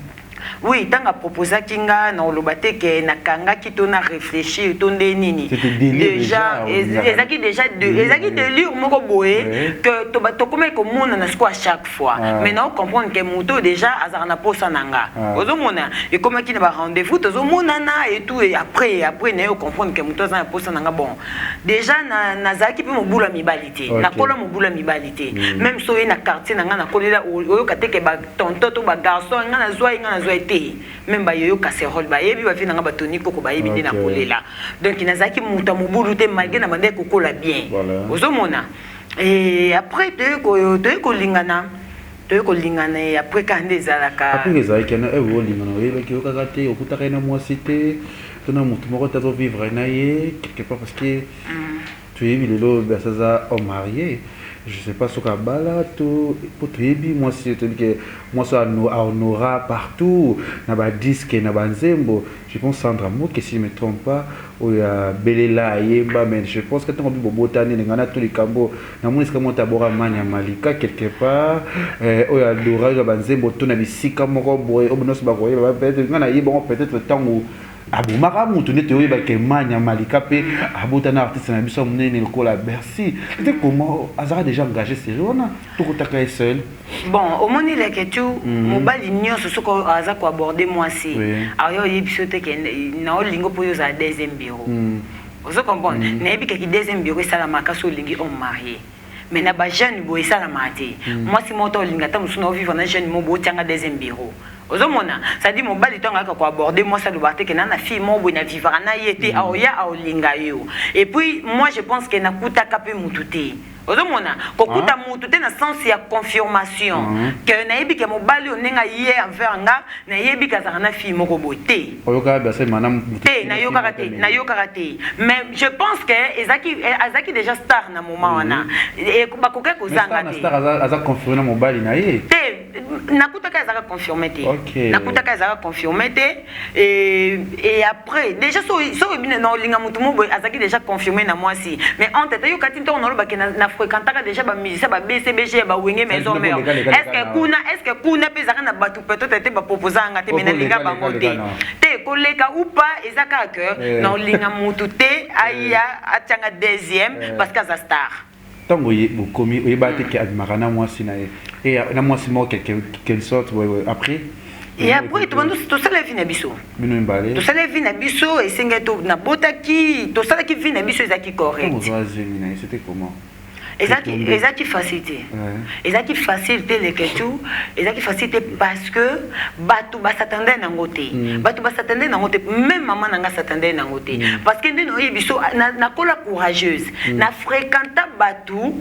oui tant à proposer kinga na olobate que na kanga ki to na réfléchir to nini déjà ezaki déjà ezaki délire moko boye que to comme ko mona na squat chaque fois maintenant comprendre que moto déjà azarna posa nanga ozomona et comme ki na ba rendez-vous to zomona na et tout et après na comprendre que moto azarna posa nanga bon déjà na zaki pe mobula mibalité na kola mobula mibalité même so na quartier nanga na kolela oyo kateke ba tonto to ba garçon ngana zwa été même ba yoyo casserole ba yebi ba vina nga batoni koko ba yebi na kolela donc nazaki muta mobulu te malgré na bande kokola bien ozomona et après te ko lingana et après quand des alaka après les aïkana e lingana e ki okakate okutaka na mwasité tona mutu moko tazo vivre na ye quelque part parce que tu es lelo basaza au marié je sais pas ce qu'a bala tout pour tribi moi c'est que moi ça honora partout na ba disque na ba nzembo je pense Sandra Mo que si je me trompe pas ou ya belela yemba mais je pense que tant que bobotani ngana tous les cambo na moni ska monta bora manya malika quelque part ou ya dora ba nzembo to na bisika moko boy obonos ba koye ba peut-être ngana yebon peut-être tant abumaka mutu nete oyeba ke manya malika pe abotana artiste na biso munene lokola Bercy c'était comment azara déjà engagé ces jours-là tout kotaka seul bon au monde il est que tout mobali nyonso soko aza ko aborder moi si ayo yebiso te ke na olingo po yo za deuxième bureau vous comprenez na yebi ke deuxième bureau sala makaso lingi on marié mais na ba jeune boy sala maté moi si moto linga ta musuna vivre na jeune mo bo tianga deuxième bureau ozomona ça dit mobali tonga ko aborder moi ça doit que na fille mo bo na vivre na yete aoya aolinga yo et puis moi je pense que na kuta kape mututé ozomona kokuta mutu te na sens ya confirmation que na yebi ke mobali onenga ye envers nga na yebi ka na fille moko boté oyoka ba c'est madame te na yoka te mais je pense que ezaki déjà star na moment wana et ba koka ko zanga te star aza confirmer mobali na ye te nakuta ka ezaka confirmer te nakuta ka ezaka confirmer te et après déjà so bine na linga mutu mo azaki déjà confirmer na moi si mais en tête yo kati to na lo ba ke na fréquentaka déjà ba musicien ba BCBG ba wenge maison mère est-ce que kuna pezaka na batu peut-être ba proposer nga te mais na linga bango te koleka ou pas ezaka que non linga mutu te aya atanga deuxième parce que za star tango bokomi oyebate ke abimaka na mwasi na ye et na mwasi moko quelque sorte après et après tout ça la vie na biso bino mbale tout ça la vie na biso et senga to na botaki tout ça qui vie na biso ezaki correct c'était comment ezaki facilité ezaki facilité les questions ezaki facilité parce que bato basatandait nango te bato basatandait nango te même maman nanga satandait nango te parce que ndeno yebiso na kola courageuse na fréquenta bato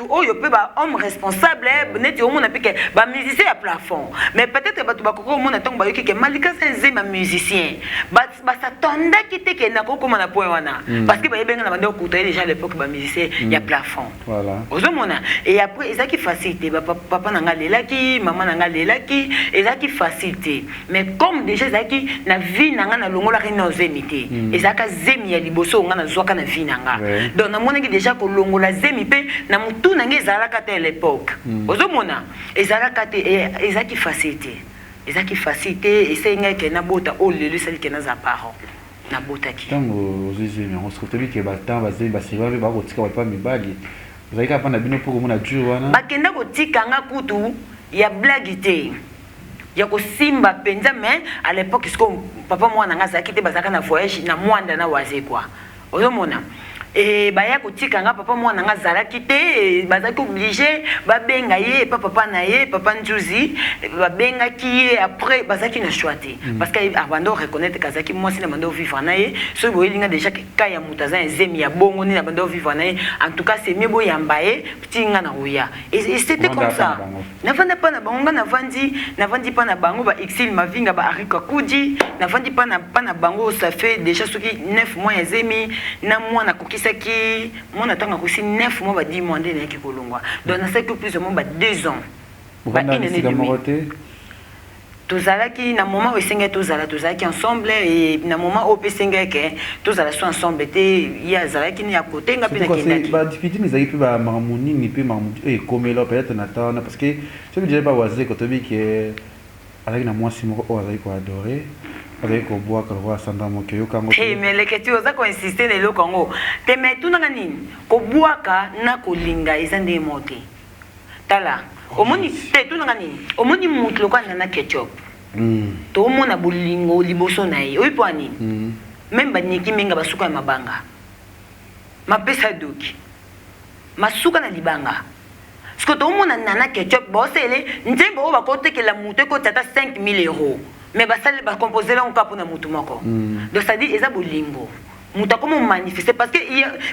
oyo pe ba homme responsable neti omona pe ke ba musicien à plafond mais peut-être bato bakoko omona tango ba yoki ke malika senze ma musicien ba s'attendait ki te ke na koko mona point wana parce que ba yebenga na bando kuta déjà à l'époque ba musicien ya plafond voilà ozomona et après ezaki facilité ba papa nanga lelaki maman nanga lelaki ezaki facilité mais comme déjà ezaki na vie nanga na longola rino zemité ezaka zemi ya liboso nga na zwaka na vie nanga donc na mona ki déjà ko longola zemi pe na mutu nange ezalaka te à l'époque ozomona ezalaka te ezaki facilité esengaki na bota o lelo esaliki na za parent na botaki ntango ozozemi yango soki toyebi ke batemps bazemi basiriba mpe bakotika bapa mibali ozalaki kapa na bino mpo komona jour wana bakenda kotikanga kutu ya blagi te ya kosimba mpenza mais à l'époque siko papa mwana nga azalaki te bazalaka na voyage na mwanda na waze kwa ozomona et baya kotika nga papa mwana nga zalaki te bazaki obligé babenga ye papa na ye papa njuzi babenga ki ye après bazaki na choix te parce que abando reconnaître kazaki moi si na bando vivre na ye so boyelinga déjà ka ya mutaza ezemi ya bongo ni na bando vivre na ye en tout cas c'est mieux boya mbaye tinga na oya et c'était comme ça na vanda pa na bango na vandi pa na bango ba exil mavinga ba arika kudi na vandi pa na bango ça fait déjà soki 9 mois ezemi na moi na saki mon attend aussi 9 mois 10 mois ndene ki kolongwa donc na saki plus ou moins 2 ans ba une année demi tozalaki na moment où esenga tozalaki ensemble et na moment où pesenga ke tozala so ensemble te ya zalaki ni ya côté nga pe na kendaki ba difficulté mais zaki pe ba marmoni ni pe marmoni et comme là peut-être na tana parce que je me disais pas waze ko tobi ke avec na moi si mo o azali ko adorer avec au bois que roi sanda moke yo kango mais les questions za ko insister ne lo kango te mais tout nanga nini ko bois ka na ko linga ezande mote tala omoni te tout nanga nini omoni mutu ko na ketchup to mona bolingo liboso na ye oyi po ani même baniki menga basuka ya mabanga mapesa doki masuka na libanga parce que to mona nana ketchup bosele nzembo ba ko tekela mutu ko tata 5000 euros mais basale ba composer là on cap na mutu moko donc ça dit eza bolingo muta comme manifester parce que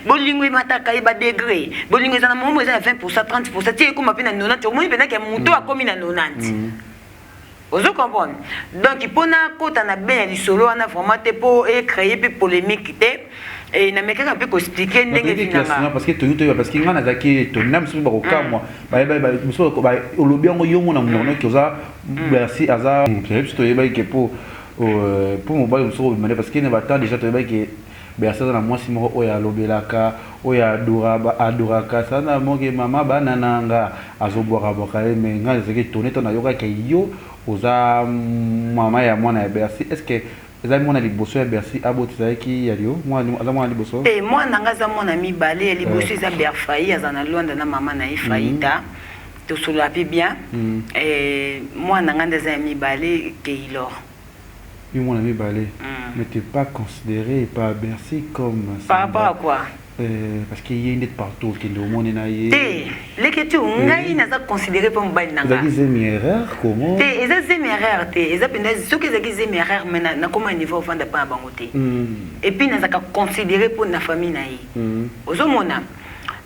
bolingo imataka iba degré bolingo eza na moment eza 20% 30% ti ko mapina 90 au moins pena ke mutu akomi na 90 ozo comprendre donc pona kota na ben lisolo wana vraiment te po et créer pe polémique te et na meka pe ko expliquer ndenge finanga parce que to parce que ngana zaki to nam su ba ko kamwa ba muso ba olobi ngo yongo na mono ki oza merci aza peut-être to yeba ke pour mo ba muso ba parce que ne ba ta déjà to yeba ke bersa na mwasi moko oya lobelaka oya adoraka sana moke mama banananga azobwaka boka mais ngana zaki tourner to na yoka ke yo oza mama ya mwana ya Bercy est-ce que ezali mwana liboso ya Bercy abotizaki yalio mwana aza mwana liboso mwana nga za mwana mibale ya liboso eza Berfayi aza na Londres na mama na Ifaïta to solo pe bien mwana nga ndeza ya mibale Keylor mwana mibale mais t'es pas considéré par Bercy comme par rapport à quoi parce qu'il y a une partout qui est au monde naïe les questions ngai naza considéré comme bali nanga ils ont erreur comment ils ont erreur ils ont pendant ce que ils ont erreur mais na comment niveau vendre pas bangoté et puis naza considéré pour na famille naïe ozomona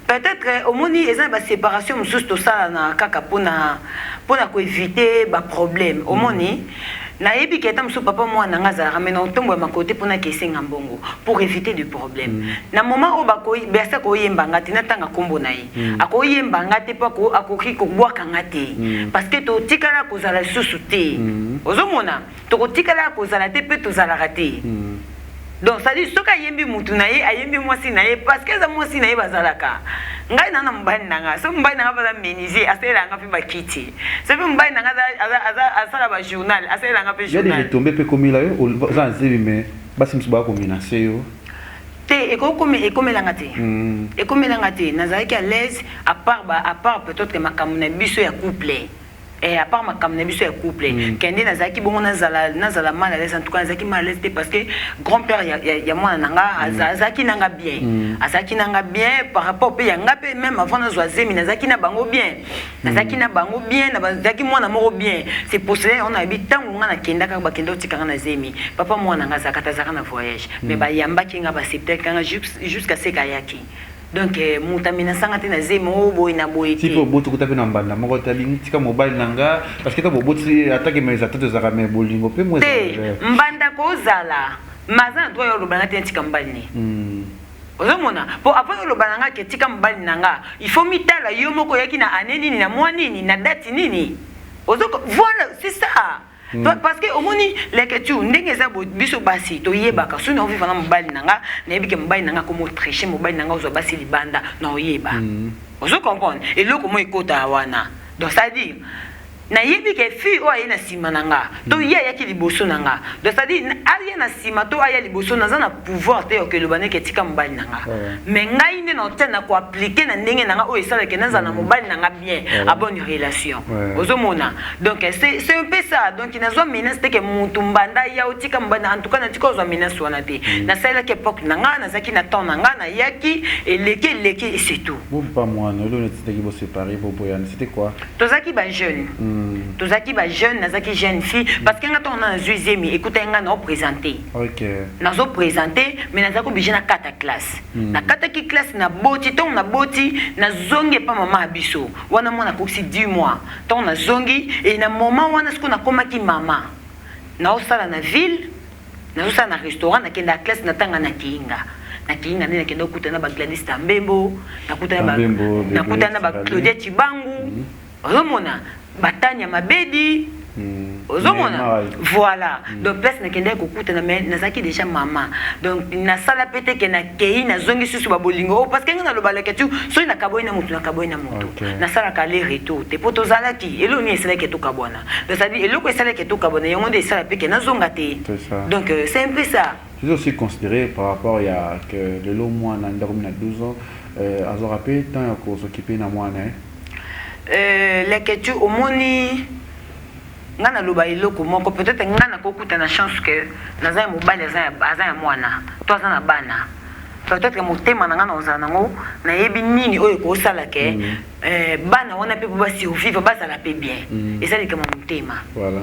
peut-être au moni ils ont ba séparation mususu to sala na kaka pona ko éviter ba problème au moni na yebi keta mso papa mwana nga za ramena otombo ma côté pona kesenga mbongo pour éviter du problème na moment o bakoyi bersa ko yemba ngati na tanga kombo na yi akoyemba ngati pa ko akoki ko bwaka ngati parce que to tikala ko zala susu te ozomona to ko tikala ko zala te pe to zala raté donc ça dit soka yembi mutu na ye ayembi mwasi na ye parce que za mwasi na ye bazalaka ngai nana mbali nanga so mbali nanga baza meniser asela nga pe bakiti so pe mbali nanga asala ba journal asela nga pe journal il y a des retombées pe comme là za nzebi mais basi msuba ko menacer yo te ekomelanga te nazalaki à l'aise à part peut-être que makambo na biso ya couple et à part makambo na biso ya couple kende nazalaki bongo nazala mal à l'aise en tout cas nazalaki mal à l'aise parce que grand-père ya mwana nanga azalaki nanga bien par rapport pe yanga pe même avant nazwa zemi nazalaki na bango bien nazalaki mwana moko bien c'est pour cela on a bi tango nga na kenda ka bakenda otikanga na zemi papa mwana nanga zakata na voyage mais ba yambaki nga ba septembre kanga jusqu'à ce kayaki donc mutamina sangate na zemo boy na boy ti po botu kutape na mbanda moko talingi tika mobile nanga parce que ta bobuti attaque mais atatu za kame bolingo pe mo mbanda ko zala mazana to yo lobana te tika mbali ni ozomona po avant lo bananga ke tika mbali nanga il faut mitala yo moko yaki na aneni na mwa nini na date nini ozoko voilà c'est ça parce que au moni les questions ndenge za biso basi to yebaka so na vivana mbali nanga na yebike mbali nanga ko mo tricher mbali nanga ozo basi libanda na oyeba ozo comprendre et loko mo ikota wana donc ça dit na yebi ke fi o ayena sima nanga to ya ki liboso nanga donc ça dit aye na sima to aya liboso na na pouvoir te ke lobane ke tika mbali nanga mais ngai ne no tena ko appliquer na ndenge nanga o esala ke na na mbali nanga bien à bonne relation ozomona donc c'est un peu ça donc na zo menace te ke mutu mbanda ya o tika mbali en tout cas na tika zo menace wana te na sala ke époque nanga na zaki na temps nanga na yaki et leki et c'est tout bon pas moi no le c'était qui vous séparer pour boyan c'était quoi to zaki ba jeune tozaki ba jeune nazaki jeune fille parce que ngata on a deuxième écoute nga na présenter OK nazo présenter mais nazako obligé na kata classe na kata ki classe na boti ton na boti na zongi pa mama abiso wana mona ko 10 mois ton na zongi et na moment wana ce qu'on a komaki mama na osala na ville na osala na restaurant na kenda classe na tanga na kinga nina kenda okutana ba Gladys Tambembo nakutana ba Claudia Chibangu ozomona Batania Mabedi ozomona voilà donc place na kende ko kutana mais nazaki déjà maman donc na sala pete ke na kei na zongi susu ba bolingo parce que ngana lo balaka tu so na kaboy na mutu na sala ka les retour te poto zalaki elo ni esala ke to kabona donc ça dit elo ko esala ke to kabona yango de sala peke na zonga te donc c'est un peu ça. C'est aussi considéré par rapport il y a que le long mois na ndarumi na 12 ans azo rappelé tant ko s'occuper na moi na les questions au moni ngana loba iloko moko peut-être ngana kokuta na chance que naza mobile aza mwana to aza na bana peut-être que motema na ngana ozana ngo na yebi nini oyo ko sala ke bana wana pe ba survivre ba sala pe bien et ça comme motema voilà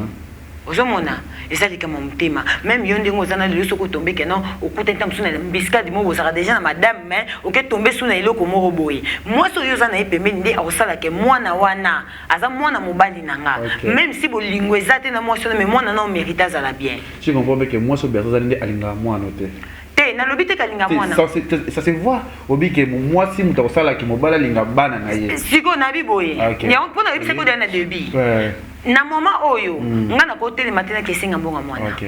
ozomona ezali kama mutema même yo ndenge ozana lelo soko tombe ke non okuta ntam suna biscade mo bozaka déjà na madame mais oké tombe suna eloko moko boye moi so yo zana epembe nde akosala ke mwana wana aza mwana mobali nanga même si bolingo ezate na moi so mais mwana na mérite azala bien tu comprends que moi so berzo zali nde alinga mwana te te na lobite kalinga mwana ça se voit obi ke moi si muta kosala ki mobala linga bana na ye siko na biboye ya on pona bise ko dana debi na mama oyo ngana ko tele matina kesinga mbonga mwana OK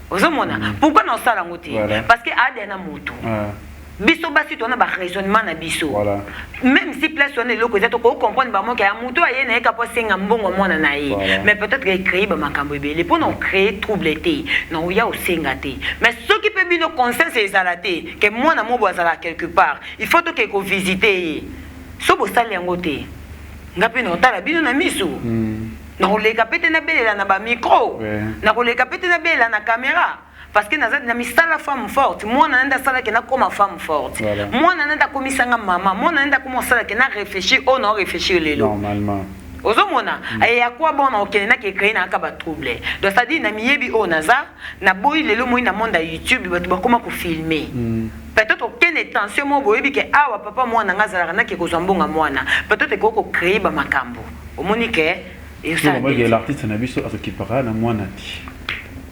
ozomona pourquoi na sala ngoti parce que ade na moto biso basi tona ba raisonnement na biso même si place on est loko zato ko comprendre ba moka ya moto aye na eka po singa mbongo mwana na ye mais peut-être que créer ba makambo ebele pour non créer trouble té non ya o singa té mais ce qui peut bino conscience ezalate que mwana mo bozala quelque part il faut que ko visiter so bo sali ngote ngapi no tala bino na miso na koleka pete na belela na ba micro na koleka pete na belela na caméra parce que na misala femme forte moi nanda sala ke na comme femme forte moi nanda komisanga mama moi nanda comme sala ke na réfléchir on a réfléchir lelo normalement ozomona aya kwa bona okene na ke créer na ka ba trouble donc ça dit na miyebi onaza na boyi lelo moi na monde YouTube batu bakoma ko filmer peut-être aucune tension mo boyebi ke awa papa mwana ngazala na ke ko zambonga mwana peut-être ko créer ba makambo omoni ke et ça l'artiste na biso asokipaka na mwana ti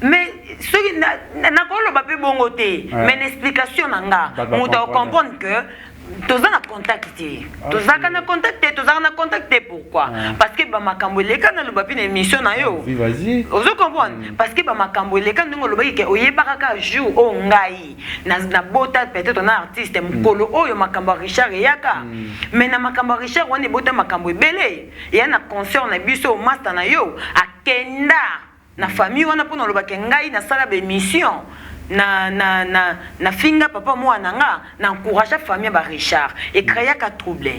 mais ce qui na ko lo ba pe bongo te mais l'explication nanga moto comprendre que tozana contacté tozana contacté pourquoi parce que ba makambo leka na loba pina émission na yo vas-y ozo comprendre parce que ba makambo leka ndongo loba ke oyebaka ka jour o ngai na bota peut-être na artiste mukolo oyo makambo Richard yaka mais na makambo Richard wana bota makambo ebele ya na concert na biso master na yo akenda na famille wana pona loba ke ngai na sala ba émission na finga papa moi nanga na encourager famille ba Richard et créer ka trouble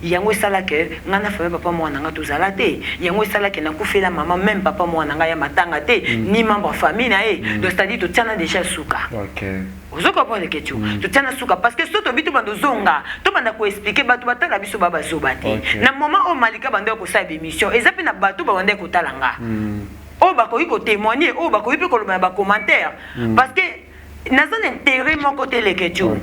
yango sala ke ngana famille papa moi nanga tozala te yango sala ke na kufela maman même papa moi nanga ya matanga te ni membre famille na donc c'est-à-dire to tiana déjà suka OK ozo comprendre que tu tiana suka parce que soto bitu bando zonga to banda ko expliquer batu batala biso baba zobate na moment o malika bando ko sa émission ezapi na batu ba bande ko talanga oh bah quoi témoigner oh bah quoi peut qu'on ba commentaire parce que n'a pas intérêt mon côté les questions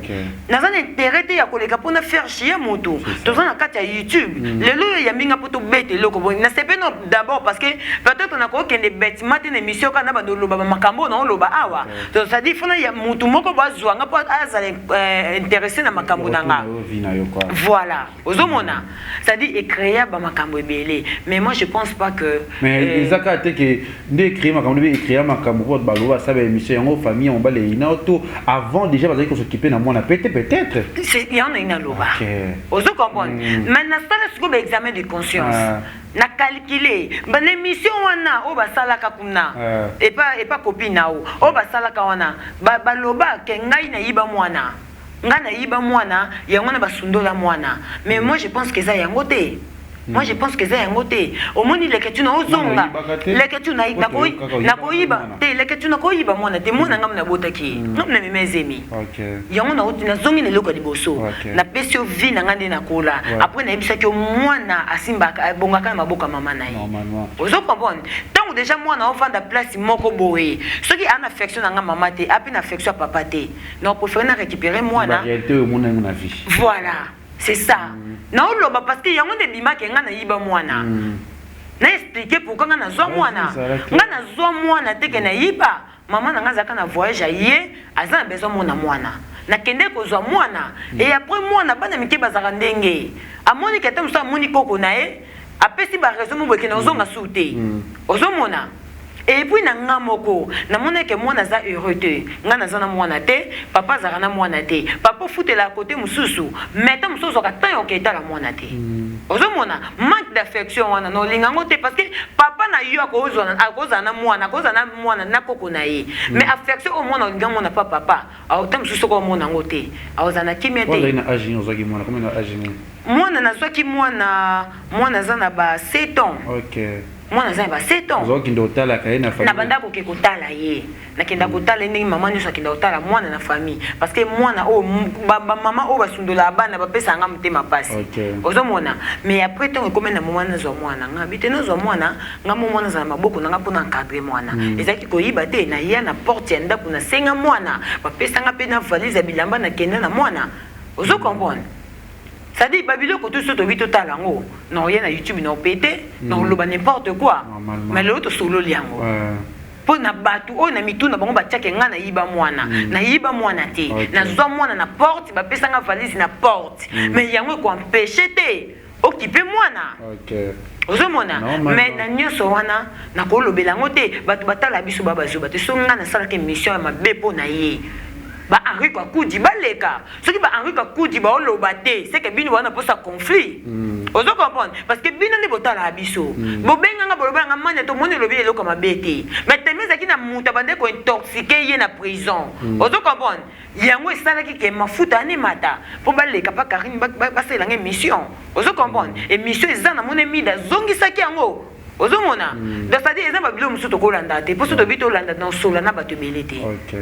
n'a pas intérêt te ya koleka pour na faire chier moto tous on a quatre YouTube le lo ya minga pour tout bête le ko na c'est pas d'abord parce que peut-être on a quoi qu'un des bêtes matin émission kana ba lo ba makambo na lo ba awa donc ça dit faut na ya moto moko ba zwanga pour azala intéressé na makambo nanga voilà ozomona ça dit écrire ba makambo ebele mais moi je pense pas que mais ezaka te que d'écrire makambo écrire makambo pour ba lo ça ba émission en famille on ba les avant déjà parce qu'on s'occupait dans mon appétit peut-être il y en a une loba vous comprenez maintenant ça c'est comme examen de conscience na calculer ben émission wana o ba sala ka kuna et pas copine na o ba sala ka wana ba loba ke ngai na yiba mwana ngana yiba mwana yango na basundola mwana mais moi je pense que ça yango te moi je pense que c'est un côté au moins les que tu n'as ozonga les que tu n'as na koiba te les que tu n'as koiba mona te mona ngam na botaki non na mes amis OK yango na uti na zongi le loka liboso na pesio vie na ngande na kola après na ebisa ke mwana asimba bongaka na maboka mama na ye ozo comprendre tant déjà mwana ofanda place moko boye ce qui a une affection na mama te a une affection papa te non préfère na récupérer mwana réalité au monde na vie voilà c'est ça na oloba parce que yango de bima ke nga na yiba mwana na expliquer pourquoi nga na zo mwana nga na zo mwana te ke na yiba maman na nga zaka na voyage aye azana besoin mona mwana na kende ko zo mwana et après mwana bana mike bazaka ndenge amoni ke tamusa moni koko na e apesi ba raison mo ke na zo nga souté ozo mona et puis na ngamoko na mona ke mwana za heureux te nga na zana mwana te papa zaka na mwana te papa foutela à côté mususu mais ta mususu ka tan oketa la mwana te ozo mona manque d'affection wana no lingango te parce que papa na yo akoza na mwana na koko na ye mais affection au mwana lingango na papa au ta mususu ko mwana ngote aoza na kimete wala ina agi ozaki mwana comme ina agi mwana na zwaki mwana zana ba 7 ans OK mwana za ba 7 ans zo kindo tala kaye na famille na banda ko ke kotala ye na kenda kotala ndenge maman nyo sakenda kotala mwana na famille parce que mwana o maman o basundola bana ba pesa nga mutema pasi ozo mona mais après tant comme na mwana zo mwana nga bitena zo mwana nga mwana za maboko nga pona encadrer mwana ezaki ko yiba te na ya na porte ya ndako na senga mwana ba pesa nga pe na valise bilamba na kenda na mwana ozo comprendre. Ça dit, Babylone, quand tout ce que tu as là-haut, non, rien à YouTube, non, pété, non, le n'importe quoi. Mais l'autre solo liango. Pour na batu, on a mis tout, na bon, bah, tchèque, na yiba moana, na yiba moana te, na zo moana na porte, bah, pesa nga valise na porte. Mais yango ko empêcher te, occuper moana. OK. Ozomona, mais na nyoso wana, na ko lobelango te, batu batala biso baba zo, batu so nga na sala ke mission ma bepo na ye. Ba Henri kwa kudi baleka ce qui ba Henri kwa kudi ba olobate c'est que bino wana posa conflit ozo comprendre parce que bino ni botala abiso bobenga nga bolobanga mane to mone lobi eloko mabete mais temeza ki na muta bande ko intoxiquer ye na prison ozo comprendre yango esala ki ke mafuta ani mata po baleka pa Karine ba sela nga mission ozo comprendre et mission ezana mone mida zongisa ki yango ozo mona donc ça dit ezamba bilo musu to kolanda te poso to bito landa dans sola na bato belete OK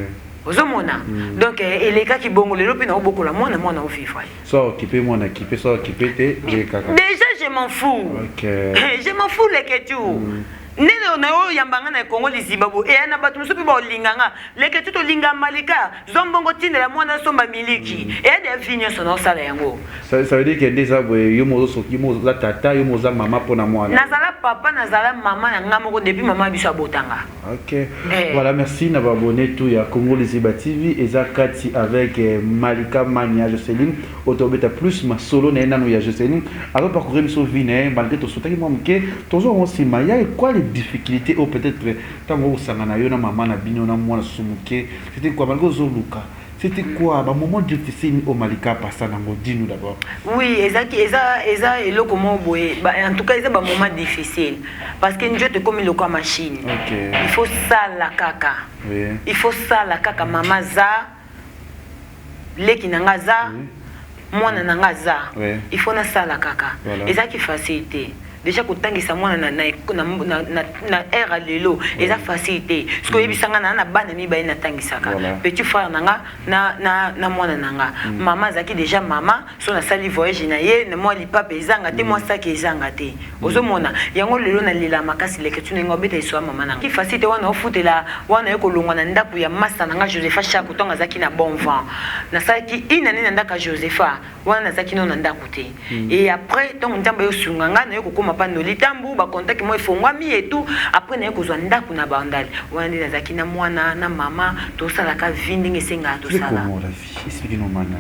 ozomona donc les gars qui bongo lelo pe na oboko la mona au fifa so occupé moi na occupé so occupé te déjà je m'en fous OK je m'en fous les questions nene na oyo yambanga na Congo lizibabo e na batu musupi ba olinganga leke tuto linga malika zombongo tindela mwana somba miliki e de vinyo sono sala yango ça veut dire que déjà yo mozo soki mozo la tata yo moza mama pona mwana nazala papa nazala mama na ngamoko depuis mama biso abotanga. OK voilà, merci na abonné tout ya Congo Liziba TV eza kati avec Malika Mania Jocelyne autobeta plus ma solo na nanu ya Jocelyne alors parcourir miso vine malgré tout sotaki moi mke tozo on sima ya quoi les difficultés ou peut-être tango usangana yo na mama na bino na mwana sumuke c'était quoi malgré zoluka c'était quoi ba moment difficile au Malika passa nango dis-nous d'abord. Oui, eza eloko mo boye en tout cas eza ba moment difficile parce que Dieu te comme eloko machine. OK. Il faut ça la kaka. Oui. Il faut ça la kaka mama za leki nanga za mwana nanga za. Il faut na ça la kaka. Eza qui facilité. Déjà kotangisa mwana na era lelo eza facilité parce que yebisanga na bana mi ba ina tangisaka petit frère nanga na mwana nanga mama zaki déjà mama so na sali voyage na ye na moi lipapa ezanga te moi saki ezanga te ozomona yango lelo na lela makasi leke tuna ngobeta iswa mama nanga ki facilité wana ofutela wana ekolongwa na ndaku ya masa nanga Josepha Chaku tonga zaki na bon vent na saki ina nina ndaka Josepha wana zaki no na ndaku te et après donc ndamba yo sunganga na yo kokoma pano litambu ba contact moi fongwami et tout après na kozwa ndaku na bandali wana ndi nazaki na mwana na mama to sala ka vinding esenga to sala comment la vie explique-nous mana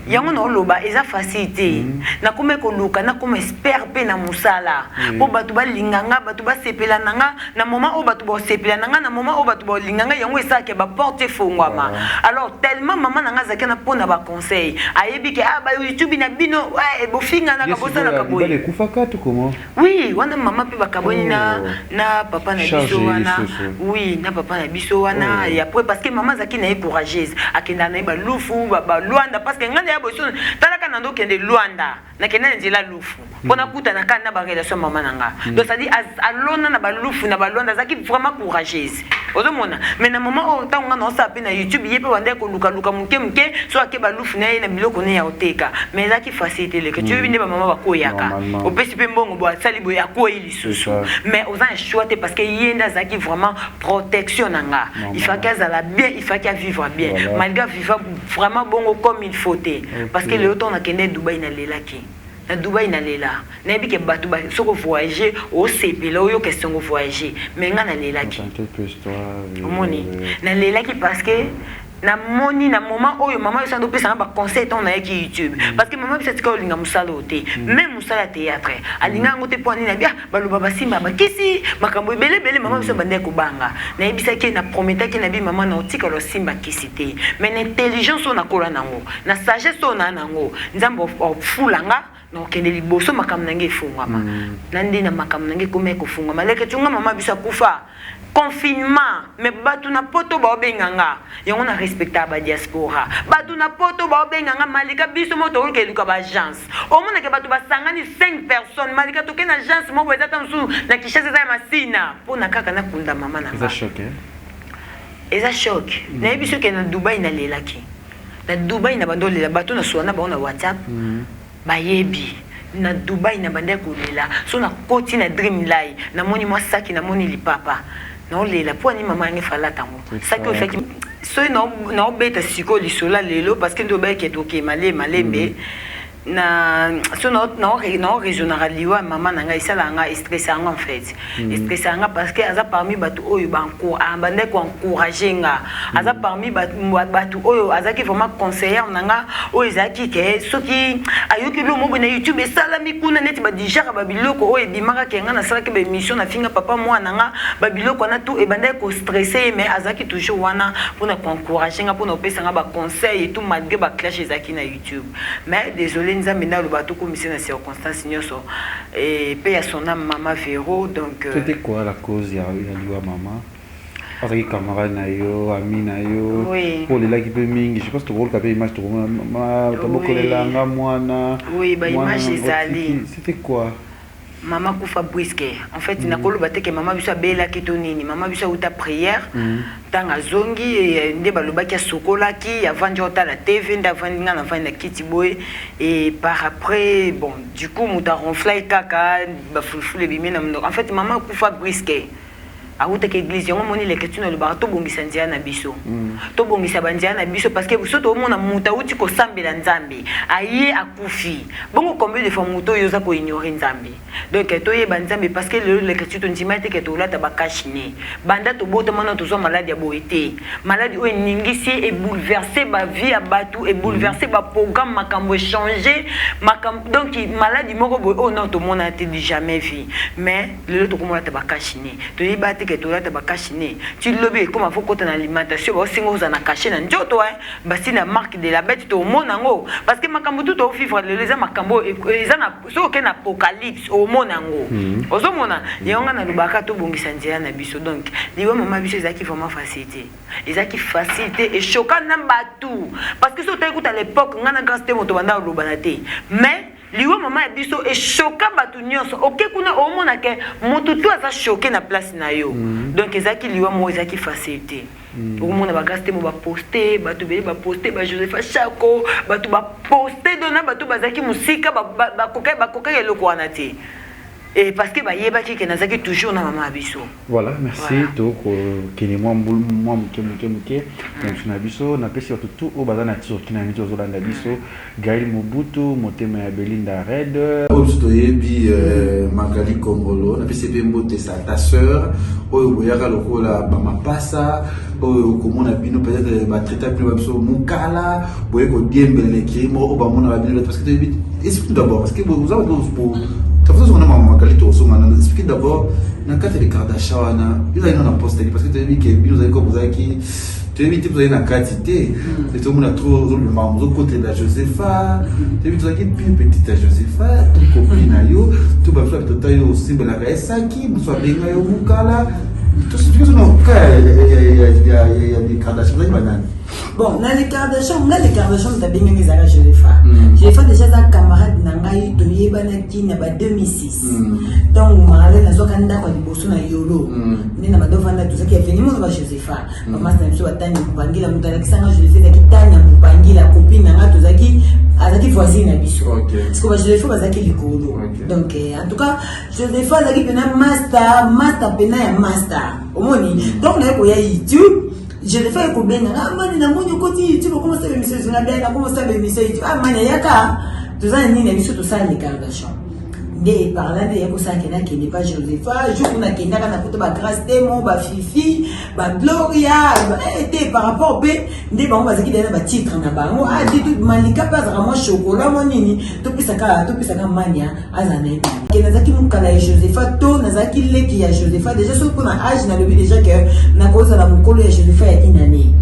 yango na loba eza facilité na kome ko luka na kome espère pe na musala po batu ba linganga batu ba sepela nanga na moment o batu ba sepela nanga na moment o batu ba linganga yango esa ke ba porte fongwama alors tellement maman nanga zaki na pona ba conseil ayebi ke ba YouTube na bino ouais bo finga na ka bosala ka boy le kufaka tu comment oui wana maman pe ba kaboni na papa na biso wana oui na papa na biso wana et après parce que maman zaki na courageuse akenda na ba lufu ba Luanda parce que ngana ya boso talaka na ndo kende Luanda na kenda nzela lufu pona kuta na kana ba relation maman nanga donc ça dit alona na ba lufu na ba Luanda zaki vraiment courageuse ozomona mais na maman o tanga na sa pe na YouTube yepe wande ko luka muke so ake ba lufu na na biloko ne ya oteka mais zaki facilité le que tu veux ba maman ba koyaka o pesi pe mbongo bo sali bo ya ko ili susu mais aux un choix parce que yenda zaki vraiment protection nanga il faut qu'elle la bien il faut qu'elle vivre bien malgré vivre vraiment bon comme il faut parce que le temps on a kende Dubaï na lelaki na Dubaï na lela na bi ke batu ba soko voyager au CP là yo question de voyager mais nga na lelaki moni na lelaki parce que na moni na moment oyo maman yo sando pesa ba conseil ton na ki YouTube parce que maman bisa tika linga musala ote même musala théâtre alinga ngote poni na bia baloba basimba bakisi makambo ebele maman bisa bande ko banga na bisa ke na prometa ke na bi maman na otika lo simba kisite mais l'intelligence on a kola nango na sagesse on a nango nzambo fulanga no kende liboso makambo nange fungama nandi na makambo nange komeko fungama leke tunga mama bisa kufa confinement mais batu na poto ba obenganga yango na respecta ba diaspora batu na poto ba obenganga malika biso moto ke luka ba agence o mona ke batu ba sangani 5 personnes malika to ke na agence mo ba zata msu na kishase za masina pona kaka na kunda mama na eza choc eza choc na biso ke na Dubai na lelaki na Dubai na bando lela batu na suana ba na WhatsApp bayebi na Dubai na bande ko lela so na koti na dream life na moni moi saki na moni lipapa na lela po ni mama ngi fala tango saki o feki so na obeta siko lisola lelo parce que ndo ba ke to ke malembe na so na régional liwa mama nanga isala nga stressanga en fait stressanga parce que aza parmi batu oyo banko abande ko encourager nga aza parmi batu oyo azaki vraiment conseiller nanga oyo zaki ke soki ayoki lo mo na YouTube sala mikuna neti ba dijara ba biloko oyo bimaka ke nga na sala ke ba émission na finga papa moi nanga ba biloko na tout e bande ko stresser mais azaki toujours wana pour na encourager nga pour na pesa nga ba conseil et tout malgré ba clash zaki na YouTube mais désolé nzambe na lobato ko mission na circonstance nyoso et paye à son âme maman Véro donc c'était quoi la cause ya liwa mama parce que camarade na yo ami na yo pour les là qui peut mingi je pense que rôle capé image to mama to bokolela nga mwana oui ba image ezali c'était quoi Maman Koufa Briske. En fait, il n'a pas que maman bisa bela kitonini, maman bisa uta prière. Tanga zongi nde baloba ki sokola ki avant jota la TV ndavanga na vanda kiti boy et par après bon du coup muta ronflay kaka ba fulfule bimena en fait maman Koufa Briske. Aouta que l'église on moni les questions le barato bongisa ndia na biso to bongisa bandia na biso parce que biso to mona muta uti ko sambela nzambe aye akufi bongo combien de fois muto yoza ko ignorer nzambe donc to ye banzambe parce que le questions to ndimate que to la tabakashine banda to bota mana to zo maladie ya boité maladie o ningisi et bouleverser ba vie à batu et bouleverser ba programme makambo changer makambo donc maladie moko boy oh non to mona te jamais vu mais le to ko mona tabakashine to ye bate que tu as bakashine tu lobby comme faut côté l'alimentation ba singo za na caché na njoto basi na marque de la bête to monango parce que makambo tout au vivre les makambo eza na so que na apocalypse au monango ozo mona yonga na lubaka to bongisa ndia na biso donc liwa mama biso ezaki vraiment facilité ezaki facilité et choquant na batu parce que so tu écoute à l'époque ngana grâce te moto banda lobanate mais liwa mama biso e choquant batu nyonso OK kuna o mona ke moto tout a choqué na place na yo donc ezaki liwa mo ezaki facilité o mona ba gaste mo ba poster batu bele ba poster ba Joseph Chako batu ba poster dona batu bazaki musika ba koka eloko wana te. Et parce que bah yeba qui nazaki toujours na maman biso. Voilà, merci donc kini moi muke donc na biso na pesi tout au bazana tso kina mito zolanda biso Gaël Mobutu motema ya Belinda Red obuto yebi Magali Kongolo na pesi be mbote sa ta sœur oyo boyaka lokola ba mapasa oyo komona bino peut-être ba traiter plus ba biso mukala boyeko diembele ki mo ba mona ba bino parce que explique d'abord parce que vous avez pour ça veut dire qu'on a Magali Toso maintenant explique d'abord dans quatre les Kardashian il a une poste parce que tu as vu que vous avez comme vous avez qui tu as vu que vous avez une quantité et tout le monde a trop le membre côté de la Josepha tu as vu que vous avez une petite Josepha tout copine ayo tout va faire tout taille au symbole la Kaisa qui vous soit bien ayo mukala tout ce que nous cas il y a des Kardashian là banane. Bon, dans les Kardashian, t'as bien aimé Zara Josepha. Josepha déjà un camarade nangai to yebanaki na ba 2006. Donc marale na zokanda kwa liboso na yolo. Nina madovanda tout ça qui est venu mon ba Josepha. Maman ça mso atani kupangila mutala kisanga Josepha kitanya kupangila copine na to zaki azaki voisine na biso. Parce que ba Josepha bazaki likolo. Donc en tout cas Josepha zaki pena master pena ya master. Omoni. Donc na ko ya YouTube je le fais pour bien mani na monyo koti tu comment ça l'émission sur la bien comment ça l'émission ah mani yaka tout ça ni l'émission tout ça les Kardashian des par là des ça qui n'est pas Josepha jour na kenda na poto ba grâce témo ba fifi ba gloria était par rapport b des ba bazaki dana ba titre na bango ah dit tout malika pas vraiment chocolat monini to pisaka mania azana ke nazaki mukala Josepha to nazaki leki ya Josepha déjà so pour na âge na lebi déjà que na koza la mukolo ya Josepha ya inani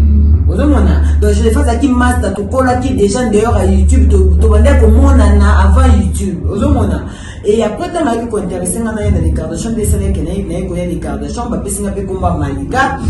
ozomona donc Josepha zaki master to kola ki déjà d'ailleurs à YouTube to banda ko mona na avant YouTube ozomona et après tant que ko intéressé na les Kardashian des salaires que na ko ya les Kardashian ba pesinga pe komba malika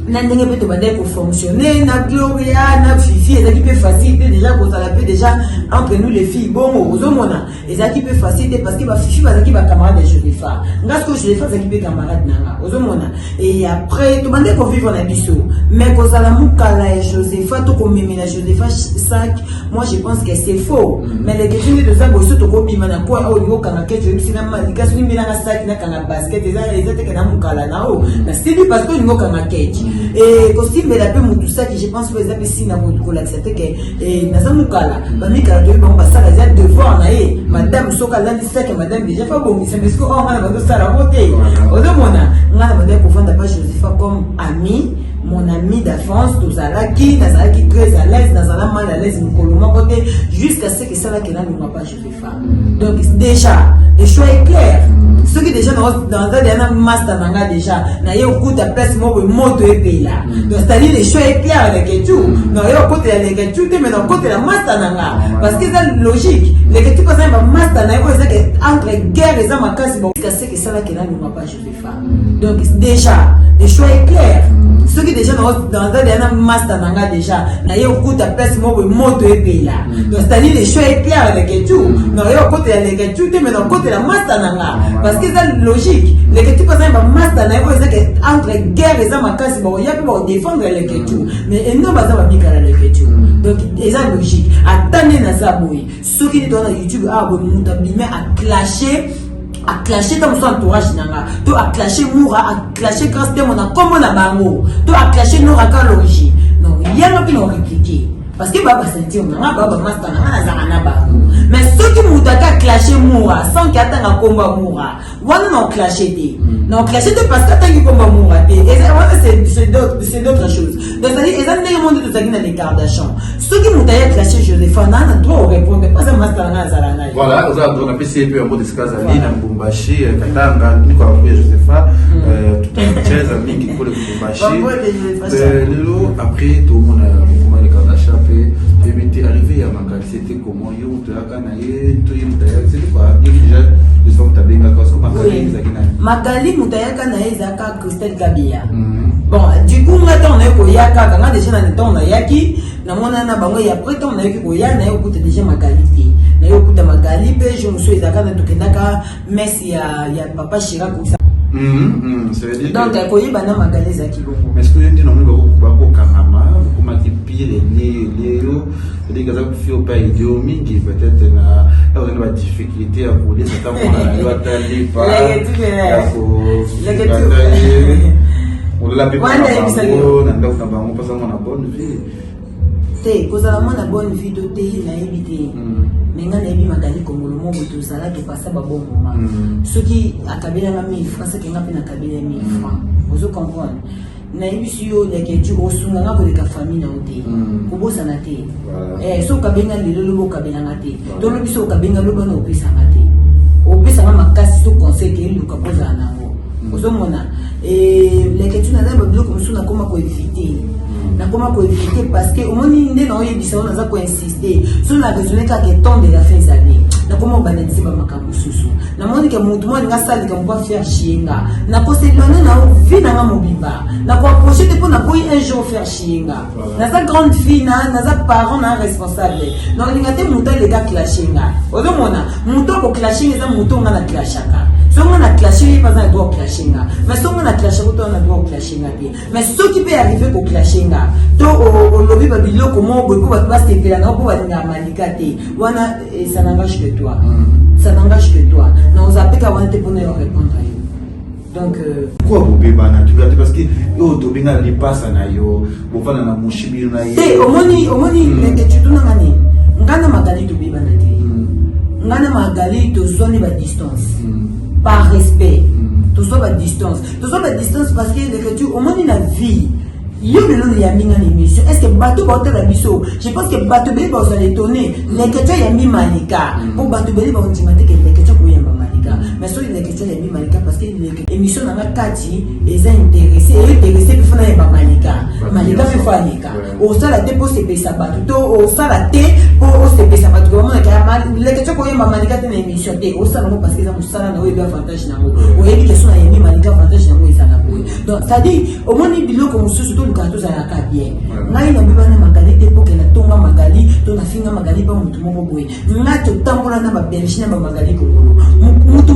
na ndenge pe to banda ko fonctionner na Gloria na Fifi ezaki pe facile déjà ko ça la peut déjà entre nous les filles bon ozomona ezaki pe facile parce que ba Fifi bazaki ba camarade de Josepha ngasko Josepha ezaki pe camarade nanga ozomona et après to banda ko vivre na biso mais ko ça la mukala et Josepha to ko memena Josepha sac moi je pense que c'est faux mais les questions de ça bosso to ko bima na quoi au niveau kana ke je sina malika suni mina na sac na kana basket ezate kana mukala na o na c'est parce que ngo kana ketch et costume mais la peu tout ça que je pense que les appétits na ko la c'était que et na zamukala ba mika to ba ba sala za devoir na e madame soka la ni sac madame déjà pas bon c'est parce que on a ba sala moté ozomona ngana ba ko vendre pas Josepha comme ami mon ami d'enfance tozalaki nazalaki très à l'aise nazala mal à l'aise mkoloma côté jusqu'à ce que ça là que là ne pas Josepha donc déjà le choix est clair ceux qui déjà dans un master manga déjà na yo kuta place mo moto et là donc c'est-à-dire le choix est clair avec tout non yo côté avec tout mais dans côté la master manga parce que c'est logique les que tu passes un master na yo c'est que entre guerre et ça makasi jusqu'à ce que ça là que là ne pas Josepha donc déjà le choix est clair Ceux qui déjà dans un master nanga déjà, na yo kuta place mo moto epela. Donc c'est-à-dire les choix est clair avec tout. Non yo côté avec tout mais non côté la master nanga parce que c'est logique. Les que tu passes un master na yo c'est que entre guerre et ça makasi bon ya pour défendre les que tout. Mais non ba ça va bien les que tout. Donc c'est logique. Attendez na ça boy. Ceux qui dans YouTube ah bon mutabime à clasher dans son entourage nanga to a clasher moura a clasher grâce de mon comme na bango to a clasher no raka l'origine non il y a pas non répliquer parce que baba sentir nanga baba master nanga na zana ba mais ceux qui mutaka clasher moura sans qu'atanga combat moura wana non clasher des non clasher des parce qu'atanga combat moura et c'est d'autres choses donc ça dit ils ont des monde de ça qui dans les Kardashian ceux qui mutaka clasher Joseph nana trop répondre pas ça master nanga zana voilà on a PCP un mot de Skazali na Mbumbashi Katanga niko kwa Josepha tout un chaises mingi pour le Mbumbashi lelo après tout le monde a les Kardashian et puis arrivé à Magali c'était comment yo tu as kanaye tu c'était quoi il déjà les gens tabenga quoi so Magali mutaya kanaye zaka Christelle Gabia bon du coup maintenant on est ko yaka kanga déjà na temps na yaki na mona na bango ya après temps na yaki ko ya na yo kuta déjà Magali na yo kuta Magali pe je me suis ezaka na tokendaka merci ya papa Chira ko ça ça veut dire donc ko yiba na Magali zaki bongo mais ce que ndi na mungu ko kangama ko mati pire ni leo les gars qui font pas idiot mingi peut-être na on a des difficultés à pour les attendre on doit aller pas on l'a pas on a pas ça on a bonne vie te kozala mwana bonne vie to te na éviter mais nga na ebi Magali Kongolo mo to sala to passa ba bon moment ceux qui akabela na 1000 francs c'est que nga pe na kabela 1000 francs vous comprenez na ebi si yo leke tu osunga nga ko le ka famille na ote ko bosa na te so kabenga lelo lo kabela na te to lo biso kabenga lo bana opesa na te opesa na makasi to conseil ke lu ka poza na ngo vous mona leke tu na na ba bloko musuna koma ko éviter na comment pour éviter parce que au moins il n'a eu dit on a quoi insister sur la raisonner qu'à temps de la fin des années na comment banaliser ba makambo susu na moni que mutu mo nga sali comme pas faire chienga na possédonner na vie na mobiba na ko approcher de pour na boy un jour faire chienga na sa grande fille na sa parent na responsable donc il ngate mutu les gars clashinga ozo mona mutu ko clashinga za mutu na clashaka si on a clashé, il n'y a pas un droit de clasher. Mais si on a clashé, on a un droit de clasher. Mais ce qui peut arriver pour clasher, au lobby babylon, comment on peut pas se faire, on peut pas malikate. Ça n'engage que toi. Ça n'engage que toi. Non, on a pas qu'à te pour nous répondre à eux. Donc, pourquoi vous bébé naturel parce que yo to binga li passa na yo, vous fana na mushibi na yo. Eh, omoni, les que tu tournes ngani. Ngana Magali to bébé na te. Ngana Magali to sonner ba distance. Par respect, tout ça à distance. Tout ça à distance parce que l'écriture, au moins de la vie, il y a mis en émission. Est-ce que bateau va la biseau? Je pense que bateau va vous étonner. L'écriture, il y a mis Malika. Pour bateau va vous dire que l'écriture, il y a Malika. Mais sur l'écriture, il y a mis Malika parce que l'émission n'a pas Kati, ils ont intéressé pour faire Malika. Malika fait Malika. Au sein la thé pour se payer sa bateau, au sein la thé pour se payer sa bateau. L'écriture, il y a Malika dans l'émission. Au sein parce que ça n'a pas avantage. Au début, il y a mis Malika avantage. Donc, c'est-à-dire, au moins, il y a comme surtout le carton à la bien. Là, il y a une Magali, des pour que la tombe Magali, ton affinga Magali, pas mon tour boy. Là, tu tambola na Belgique, na Magali Kongolo.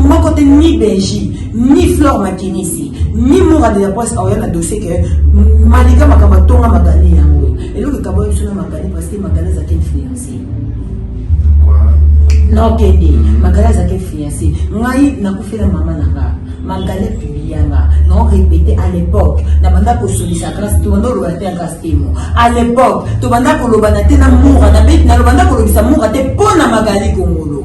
Mon côté ni Belgique, ni Flore Makinisi, ni Moura de la Poisse, à un dossier que Malika Makabatonga Magali. Et là, le Kaboy sur Magali, parce que Magali a été fiancé. Non, Kendi, Magali a été fiancé. Ngai n'a pas fait la maman là. Magali publianga, non répété à l'époque, na banda ko solisa grâce to banda lo baté grâce temo. À l'époque, to banda ko lo banate na moura na bet na lo banda ko lo bisa moura te pona Magali Kongolo.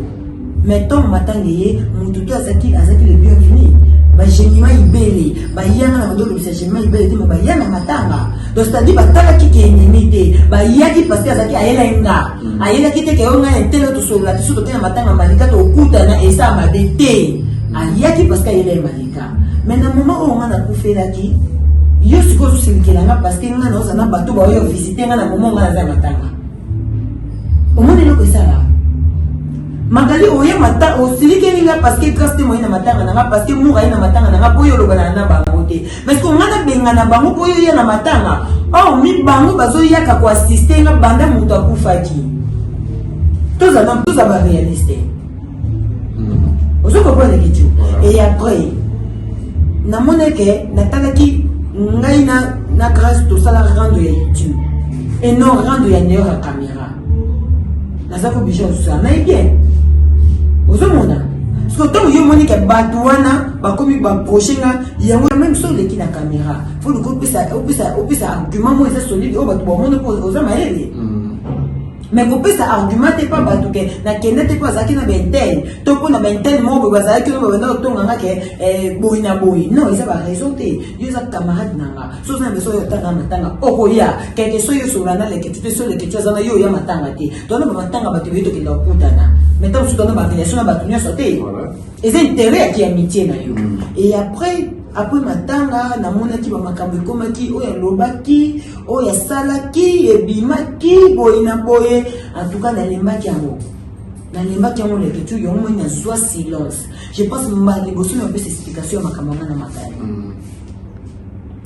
Mettons matangé, mututu azaki le bienvenu. Ba jenima ibeli, ba yanga na banda lo bisa jenima ibeli te mo ba yanga matanga. Donc c'est-à-dire ba tala ki ke ennemi te, ba yaki parce que azaki ayela nga. Ayela ki te ke onga entelo to sola, to soto te na matanga malika to okuta na esa mabete. Ayaki parce qu'il est malika. Mais dans le moment où on a fait là qui, yo suppose c'est qu'il a parce que nous avons bateau pour visiter dans le moment où on a matanga. Au moins il est que ça là. Magali oya mata osilike ninga parce que traste moyena matanga nanga parce que moura ina matanga nanga poyo lobana na bango te mais ko ngana benga na bango poyo ya na matanga oh mi bango bazo yaka ko assister nga banda mutu akufaki tous ba réaliste ozo comprendre que tu et après na moneke natalaki ngai na grâce to sala rendre ya YouTube et non rendre ya neo la caméra nazako bijou ça mais bien ozomona parce que tant yo moni ke batwana ba komi ba prochenga yango même sur les qui na caméra faut le couper ça argument moi ça solide o batu ba mono ko ozama ele mais couper ça argument te pas batu ke na kende te pas zaki na bentel to ko na bentel mo ba zaki no ba na to nganga ke boy na boy non ils ba raison te yo za camarade nanga so na beso yo tanga matanga okoya quelque so yo sur na le que tu te sur le que tu za na yo ya matanga te to na matanga batu beto ke la kutana maintenant tu dois na relation na batu nyoso te et c'est intérêt qui amitié na yo et après matanga na mona ki ba makambo komaki o ya lobaki o ya salaki e bimaki boyina boye en tout cas na lembaki yango le que tu yo mona soit silence je pense ma négocier un peu ces explications makambo na makali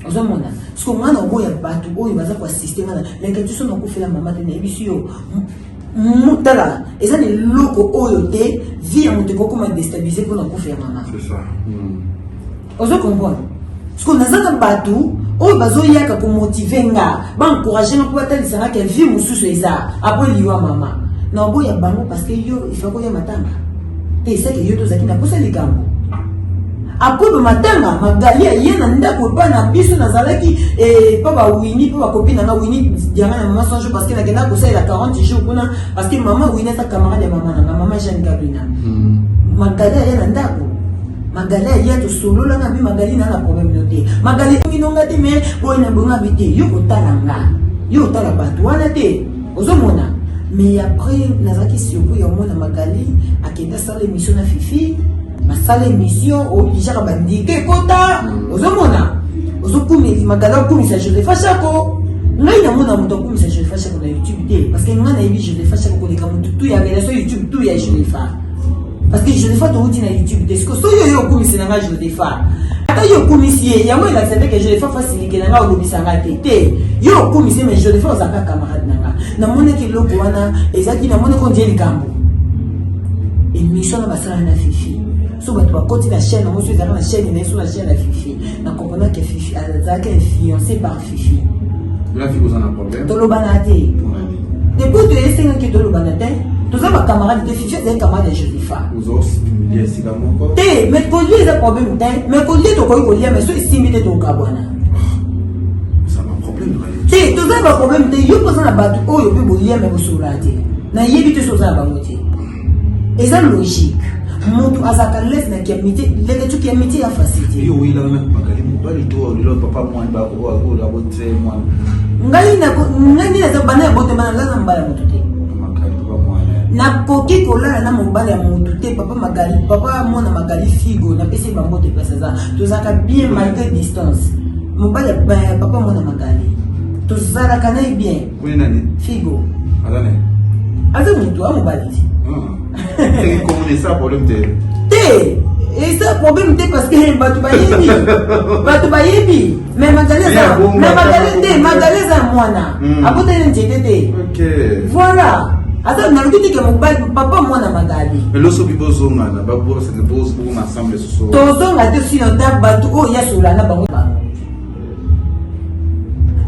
ozomona parce que mwana oboya batu oyo baza ko assister na le que tu so na ko fela mama te na ebisio mutala eza ne loko oyo te vie ya moto ekokoma déstabiliser mpona kofa ya mama ozo comprendre parce que nazaka bato oyo bazoyaka komotive nga baencourage nga mpo batalisa nga ke vie mosusu eza apres liwa mama na oboya bango parce que yo ifa koya matanga te esaki yo tozalaki na posa likambo apres matanga magali aye na ndako epa na biso nazalaki mpo bawini mpo bakopi nanga wini dianga na mama 100 jours parce que nakenda kosalela 40 jours kuna parce que mama wini eza camarade ya mama nanga mama Jeanne Gabrina magali aye na ndako magali aye tosolola na bi magali na problème no te magali inonga te mais boyina bonga bite yo kotala nga yo otala bato wana te ozomona mais après nazalaki surpris ya mona magali akenda sala émission na Fifi masala émission olijaka bandike kota ozomona ozokumisa magala okumisa Joseph Chako ngai na mona moto okumisa Joseph Chako na YouTube te parce que ngai na yebi Joseph Chako koleka motu tu ya relation YouTube tu ya Joseph parce que Joseph to uti na YouTube te sko so yo okumisa na ngai Joseph ata yo okumisi ya moi la sente que Joseph facilite na ngai olobisa ngai te yo okumisi mais Joseph ozaka camarade na ngai na mona ki loko wana ezaki na mona ko ndieli kambo émission na basala na Fifi so bato bakoti na chaîne yango so ezalaka na chaîne na ye so na chaîne ya Fifi na comprendre que Fifi azalaka influencé par Fifi tolobana te depuis toyesengaki tolobana te toza bacamarade te Fifi azali camarade ya Josepha te mais kolia eza problème te mais kolia tokoki kolia mais so esimbi te tokabwana te toza baproblème te yo mpoza na bato oyo mpe bolia me bosolola te nayebi te so oza na bango te eza logique moto azaka lese na kiamite leke tu kiamite ya facilité yo wila na magali mobali to lelo papa mwana ba ko la botre mwana ngai na bana ya bote mana la mbala moto te magali papa mwana na koki kolala na mobali ya moto te papa magali papa mwana magali figo na pese ba moto pesa za tozaka bien malgré distance mobali papa mwana magali tozalaka na bien figo alane aza moto a mobali c'est comme ça problème et ça problème parce que batu bayebi mais magaleza mwana abotene ntete te voilà ata na lukiti ke mobali papa mwana magali mais loso bibozonga na babora c'est pose pour ensemble ce soir tozonga te si on t'a batu o ya sola na bango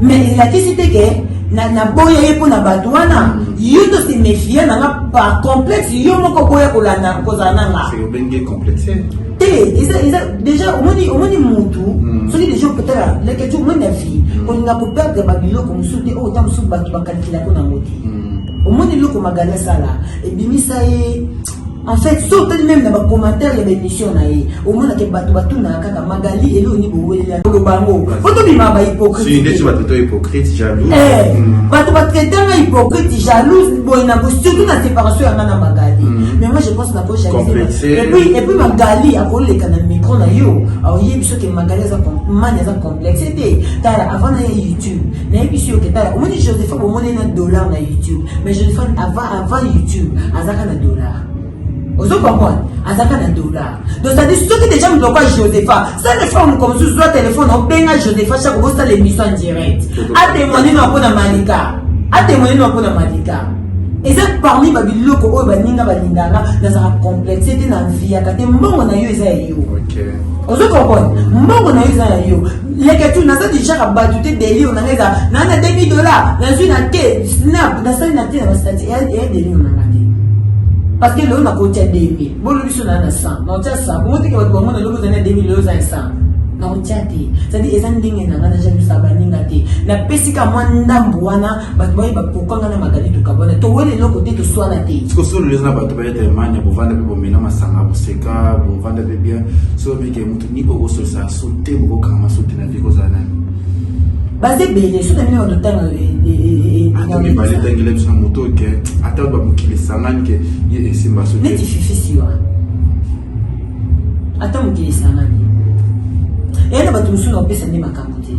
mais la question c'est que na boya ye pona bato wana yo to se méfier na par complexe yo moko boya kolanda kozana nga c'est obenge complexe te déjà omoni mutu soki déjà peut-être les que tu mona vie on nga ko perdre ba biloko musuti o tam su bato bakalikila ko na ngoti omoni loko magala sala et bimisa ye en fait surtout même dans les commentaires de l'émission na ye au moins que bato na kaka magali et ni bowela le bango photo bima ba hypocrite si des bato hypocrite jaloux bato batraitant hypocrite jaloux boina surtout na séparation ya na magali mais moi je pense na ko jalousie et puis magali a volé kana micro na yo a yebi so que magali za complexité tara avant na YouTube na yebi so que tara au moins Joseph au moins na dollar na YouTube mais Joseph avant YouTube azaka na dollar Ozo comprendre azaka na dollar. Donc ça dit ceux qui déjà me doivent Josepha. Ça les femmes comme sous le téléphone on benga Josepha chaque fois ça l'émission en direct. A témoigner non pour na Malika. A témoigner non pour na Malika. Et ça parmi babiloko o baninga balinganga dans un complexité na vie ya kate mbongo na yo eza yo. OK. Ozo comprendre mbongo na yo eza yo. Les que tu n'as déjà rabattu des on a na $2000 dans une atte snap dans ça une atte na statut et des lions na parce que l'on a coté 2000 bon le biso na 100 non tia 100 bon te que votre monde le besoin 2000 euros 100 non tia te ça dit ezan ndenge na ngana jamais ça baninga te na pesika mwanda mbwana bat boy ba pokanga na magali to kabona to wele lo côté to soit na te ce que sur les na ba to ba être mania pour vendre pour mina masanga pour seka pour vendre bien so bien que mutu ni ko so ça sauter ko kama sauter na vie ko za nani basé belé so tamina on tanga et ba le tangile sur moto que ata ba mukile sangani que ye simba sauter neti fifi wa ata mukile sangani ena batu musuna opesa ndi makambo te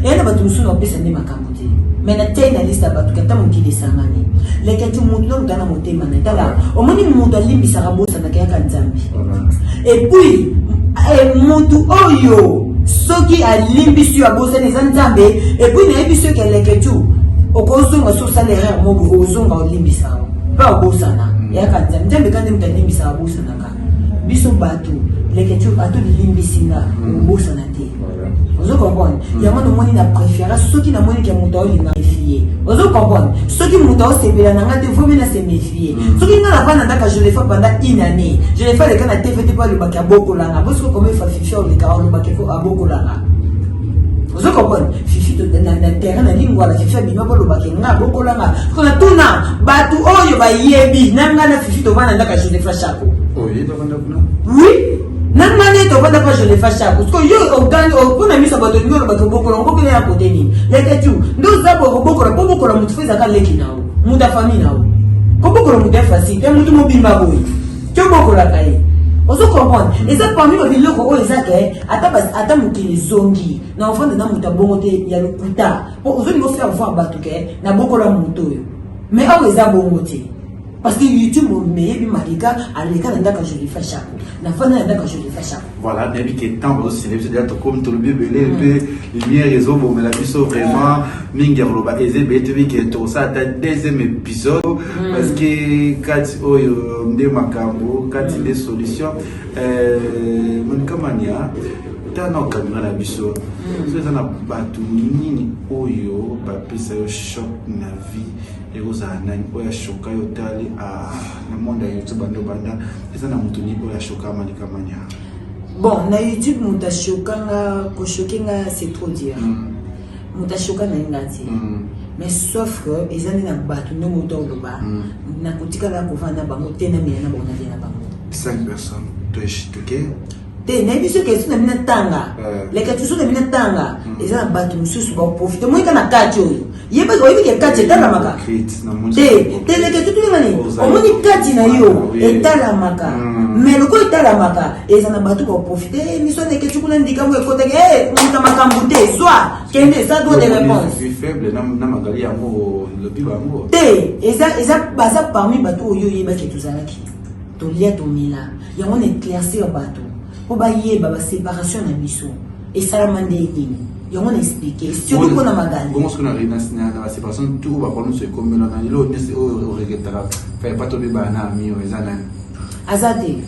ena batu musuna opesa ndi makambo te mais na tena lista batu kata mukile sangani lekati mutu no dana motema na tala omoni mutu alimbisa rabosa na kaya nzambi et puis mutu oyo soki alimbisi ya bosa ne nzambe et puis na ebiso ke lekatu okozonga so salaire mo ozonga olimbisa pa bosa na ya kanza nzambe kandi mutalimbisa bosa na ka biso batu lekatu ato limbisinga bosa na te ozo comprendre ya mwana moni na préférence soki na moni ke muto olinga fier ozo comprendre soki muto osepela na ngate faut bien se méfier soki nga na bana ndaka je le fais pendant une année je le fais le kana te fait pas le baka bokolanga parce que comme fa fifi le ka le baka faut abokolanga ozo comprendre fifi to na terrain na lingwa la fifi bino ba le baka nga bokolanga kona tuna batu oyo ba yebi na nga na fifi to bana ndaka je le fais chaque oui to bana kuna oui nangane to banda pas je le fais chaque parce que yo ogani opona misa bato ngolo bato bokola ngokele ya poteni leke tu ndo zabo bokola mutu feza ka leki nao muta famille nao ko bokola muta facile te mutu mobimba boy to bokola kai ozo comprendre et ça parmi les biloko o ezake ata mukili zongi na enfant na muta bongote ya lokuta po ozo ngo faire voir bato ke na bokola mutu yo mais o eza bongote parce que YouTube me Malika aleka ndaka je le fais chaque na fana ndaka je le fais chaque voilà bien que temps au cinéma c'est dire comme tout le bébé lumière réseau bon mais la biso vraiment mingi roba eze betvi que tout ça ta deuxième épisode parce que quand oyo ndé makambo quand les solutions mon kamania tana kamera la biso c'est na batu nini oyo ba pesa yo choc na vie et aux années oya choka yo tali a na monde ya YouTube banda eza na mutu ni oya choka malika mania bon na YouTube muta chokanga ko chokinga c'est trop dire muta choka na ngati mais sauf que ezali na batu no moto loba na kutika la kovanda bango tena mena na bona na bango 5 personnes to eshituke te na biso ke suna mina tanga leka tu suna mina tanga ezala batu mususu ba profite mo kana kati oyo yeba oyibi ke kati tala maka te leka tu ngani omoni kati na yo etala maka mais loko etala maka ezana batu ba profite miso ne ke tu kuna ndika mo ekota ke muta makambu te soit kende ça doit des réponses faible na magali yango le biba yango te eza baza parmi batu oyo yeba ke tu zalaki to lia to mila yango ne éclaircir batu pour bailler ba séparation na biso et salamande nini yango na expliquer surtout pour na magali comment ce qu'on arrive na la séparation tout va prendre ce comme là na lo ne au regretera fait pas tomber ba na ami o ezana azate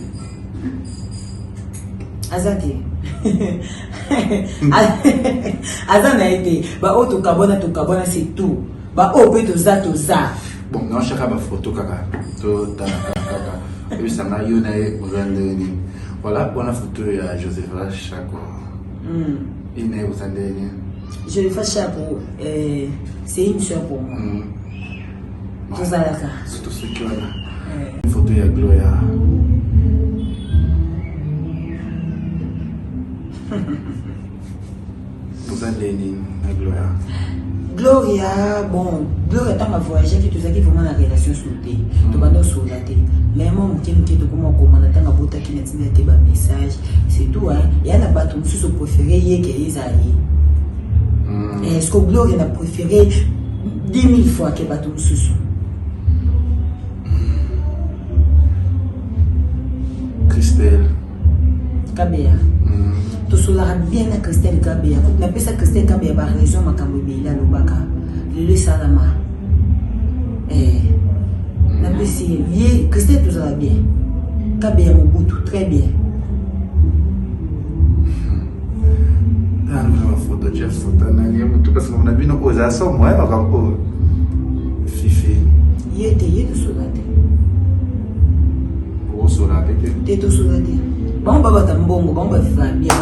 azana été ba auto kabona c'est tout ba ope to za bon na chaka ba photo kaka to ta kaka et ça na yo na grande ni voilà, on a photo à Josepha Chaco. Il n'est pas je le fais Chaco, c'est une soeur pour moi. Tout ça là. C'est tout ce qu'il y a. Une photo à Gloria. Tout ça à Gloria. Gloria, bon, Gloria tant à voyager que tout ça qui vraiment la relation sauter. Tout va nous sauter. Mais moi, je me dis que comment tant à botter qui n'a pas de message, c'est tout hein. Il y a la bâton sous son préféré qui est Isaïe. Est-ce que Gloria a préféré 10 000 fois que bâton sous? Christelle. Kabea. Tu soulard bien à Christelle Kabea. Tu n'appelles ça Christelle Kabea par raison ma Kambi la Lubaka. Le Salama. N'appelle si vie Christelle tout ça bien. Kabea Mobutu très bien. Ah non, photo Jeff photo nani tout parce qu'on a vu nos osations moi encore Fifi. Yete soulade. Pour soulade. T'es soulade. Bon baba tambongo bon ba vivre bien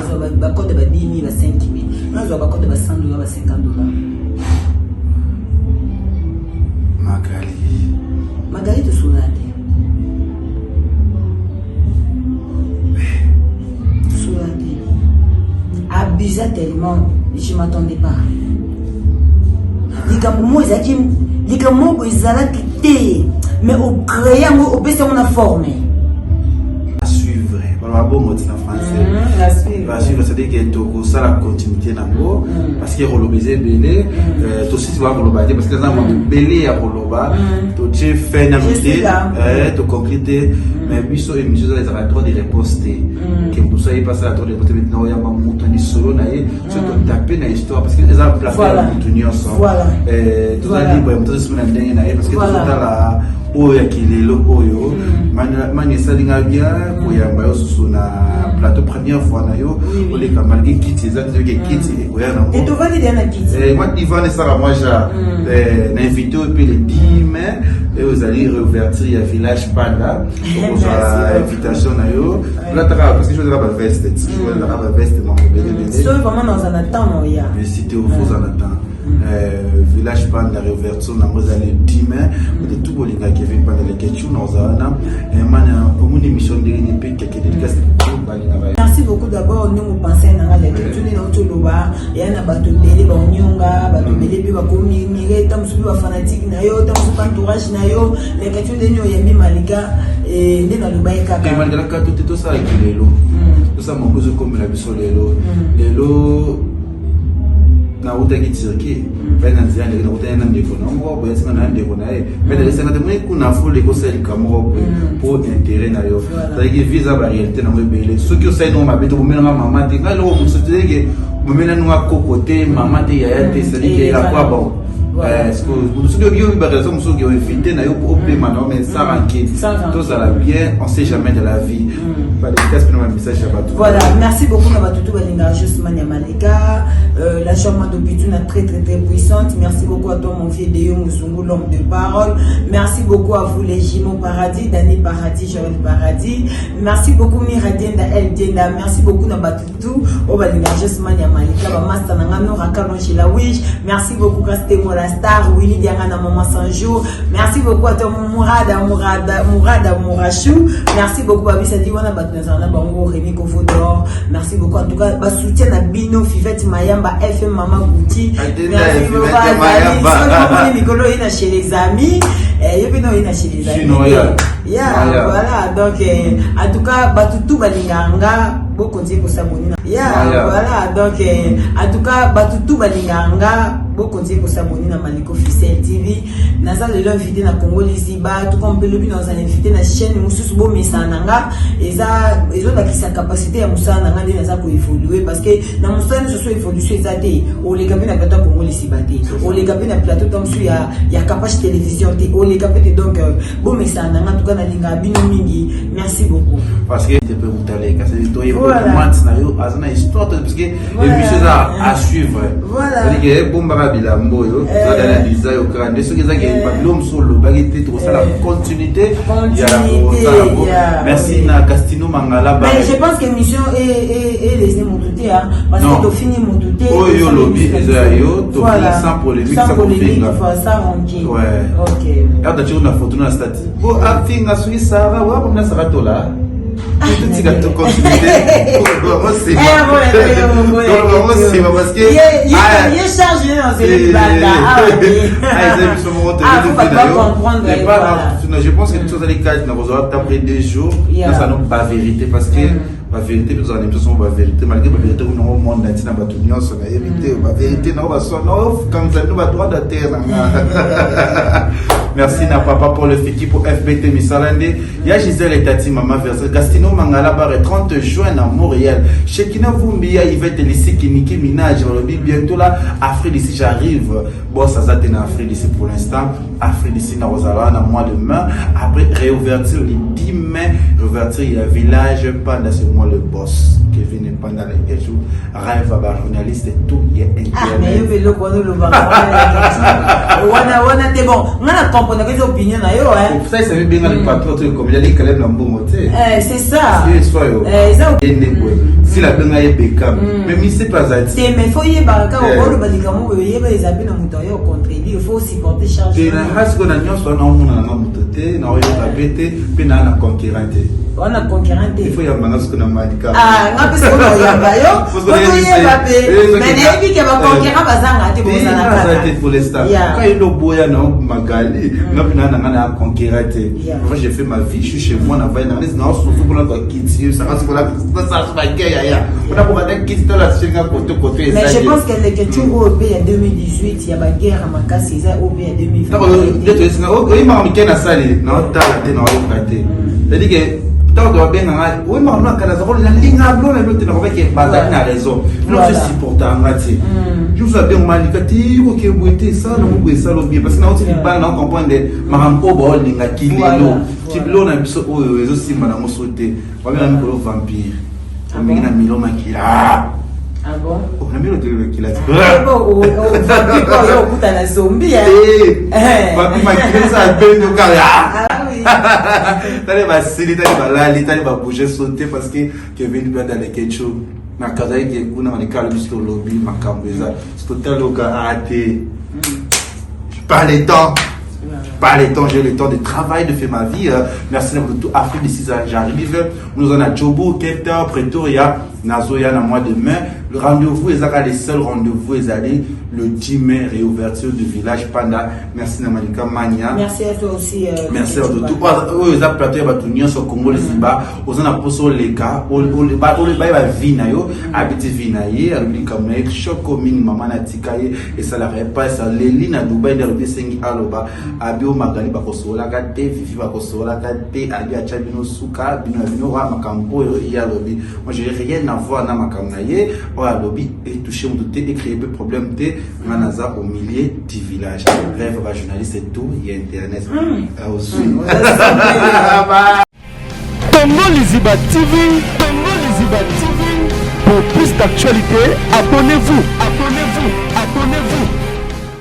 ba code ba 10 000 ba 5 000. On ba code ba 100 $, ba 50 $. Magali te soulade. Abusé tellement, je ne m'attendais pas. Les gamins, mais au créant, au baissé, on a formé. À suivre, voilà, bon mot en français. À suivre, c'est-à-dire que tu as la continuité dans parce que relobézé belé, tu aussi tu vas rolobader parce que les gens belé à roloba, tu fais une amitié, tu concrété, mais puis sur émission les aura trop de riposter. Que pour ça il passe à trop de riposter maintenant il y a pas montagne solo naïe, c'est de taper dans l'histoire parce que les gens plaquent la montagne ensemble. Tout ça libre, tout ça c'est une dernière naïe parce que tout ça là oyo kilelo oyo mani salinga bien koyamba yo susu na plateau première fois na yo oleka malgré kiti za que kiti ekoya na et tu vas dire na kiti moi Ivan ça moi ja na invité puis le 10 mai et vous allez réouvertir ya village Panda pour la invitation na yo là parce que je vais pas veste je vais pas veste mon bébé c'est vraiment dans un attend ya mais si tu au faux en attend village Panda réouverture na mozali 10 mai de tout bolinga qui vient pendant les questions dans zana et mana pour mon émission de l'INP qui est dédicace pour balinga. Merci beaucoup d'abord nous pensons dans les questions de Toloba et na bato belé ba nyonga bato belé bi ba komi mire tam su ba fanatique na yo tam su entourage na yo les questions de nyo yembi malika et ndena lubai kaka malika ka tout ça avec lelo tout ça mon cause comme la biso lelo na utaki tsirki bena nziyande na utana ndiko na ngo bo yesina na ndiko na mais les senga de kuna foule ko sel kamoro pour intérêt na yo c'est que visa ba réalité na mbele ceux qui sont ma beto mena mama te ngalo mo sotege mo mena nwa kokote mama te yaya te c'est que la quoi bon est-ce que vous ceux qui ont eu raison ceux qui ont invité na yo pour paiement mais ça ranké tout ça la bien on sait jamais de la vie pas de casse pour un message à tout. Voilà, merci beaucoup à Batutu Balinga justement Malika la chambre de Pituna très puissante. Merci beaucoup à toi mon vieux Déo Moussoungou l'homme de parole. Merci beaucoup à vous les Jimon Paradis, Dani Paradis, Joël Paradis. Merci beaucoup Miradienda El Dienda. Merci beaucoup na Batutu au Balinga justement Malika ba master nangano rakano chez la Wish. Merci beaucoup Castemo la star Willy Diana maman Sanjo. Merci beaucoup à toi Mourachou. Merci beaucoup à Bissadi Wana Batnazana Bango Rémi Kovodor. Merci beaucoup en tout cas ba soutien à Bino Fivette Mayamba FM Mama Gouti. Merci beaucoup à Nicolo ina chez les amis. Et puis non ina chez les amis. Voilà donc en tout cas Batutu Balinganga beaucoup continuer pour s'abonner. Voilà donc en tout cas Batutu Balinganga beaucoup continuer pour s'abonner à Maliko Officiel TV. Naza le invité na Congo Liziba tout comme le but dans un invité na chaîne Moussous Bo Mesananga et ça ils ont la capacité à Moussa Nanga de naza pour évoluer parce que dans Moussa ne se soit évolution exacté au les gabins na plateau Congo Liziba au les gabins na plateau tam su ya capacité télévision au les gabins donc Bo Mesananga tout cas na linga bino mingi. Merci beaucoup parce que tu peux vous taler parce que toi il faut na yo azana histoire parce que émission à suivre voilà c'est que bomba bilambo yo ça dans la visa yo grande ce qui est que l'homme solo bagité tout ça la continuité il y a merci na Castino Mangala mais je pense que l'émission est les montouté parce que tu finis montouté oh yo lobby yo tu fais sans polémique ça confirme ça ranké ouais OK quand tu as une photo na statut oh afinga suisa wa comme na sarato là tu vas te continuité parce que il est chargé dans ces je pense que tout ça les cas nous avons après 2 jours ça n'a pas vérité parce que la vérité, nous en aimons la vérité, malgré la vérité, nous avons un monde entier dans la vérité, la vérité, nous avons comme ça, nous avons droit de terre. Merci na papa pour le fiki pour FBT Misalande. Il y a Gisèle et Tati Maman Versa. Gastino Mangala Barre 30 juin à Montréal. Shekina Vumbia, Yvette Lissi, Kiniki Minaj. Bientôt là, Afrique d'ici, j'arrive. Bon, ça s'attend à Afrique d'ici pour l'instant. Afrique d'ici, na Rosala, na mois de mai. Après, réouverture le 10 mai. Réouverture, il y a village pendant ce mois le boss. Kevin est pendant les jours. Rêve à journaliste et tout. Il y a internet. Ah, mais il y a le quoi, le wana t'es bon. On a compris que les opinions na yo hein. Ça c'est bien le patron comme il a dit que les lambons c'est ça. Si la benga est Beckham, même il sait pas ça. C'est mais faut y baraka au le médicament il y a les habits dans motoyo contribuer, il faut supporter charge. Et na has qu'on a nyos on a on a mototé, na oyo la bête, puis na conquérante. On a conquérante. Il faut y avoir ce qu'on a malika. Ah, on a parce qu'on a bayo. Faut y baper. Mais n'est que va conquérir bazanga te boza na ça pour l'instant. Quand il le boya na magali, na pina na conquérante. Moi j'ai fait ma vie, je suis chez moi na vaille na les na surtout pour la quitter, ça va se la ça se va ya. On a pour la quitter la chinga côté. Mais je pense que les questions au pays en 2018, il y a la guerre à Makassi, ça au pays en 2020. Non, il m'a mis na sali, na ta te na o kate. C'est-à-dire que tant de bien oui mais on a quand la ligne à blanc l'autre n'a pas qui est basé na raison nous c'est supportant ngati je vous avez malika ti ko ke boité ça no ko ça lo bien parce que na on pas na comprendre marampo bo linga kilelo kiblo na biso oyo ezo simba na mosote wa bien na ko vampire on mi na milo makila ah bon on a mis le makila bon yo kuta na zombie vampire makila ça ben no kala T'allais vaciler, t'allais balaler, t'allais bouger, sauter parce que Kevin doit dans les ketchup. Na kaza qui est kuna manikalo biso lobby makambeza. C'est total au cas arrêté. Pas le temps. Pas le temps, j'ai le temps de travail, de faire ma vie. Merci pour tout. Afrique d'ici, j'arrive. Nous en a Djobo, Keta, Pretoria, Nazoya, dans le mois de mai. Le rendez-vous est les seuls rendez-vous est allé le 10 mai, réouverture du village Panda. Merci Namalika Mania. Merci à toi aussi. Merci à toi. Tout les plateaux va tout nier sur Congo les Ziba. Aux en a posé les gars. On les va vina yo. Habiter vina ye. Albi comme un choc coming maman na tikaye et ça la repasse. Les lignes à Dubaï de l'obé sengi aloba. Abio magali ba kosola kate, Vivi ba kosola kate, abi a chabino suka, bino wa makambo ya lobi. Moi j'ai rien à voir na makamnaye. Oya lobi et toucher mon doute et créer des problèmes de Manaza au milieu du village. Rêve va journaliste et tout, il y a internet. Congo Liziba TV, Congo Liziba TV. Pour plus d'actualités, abonnez-vous.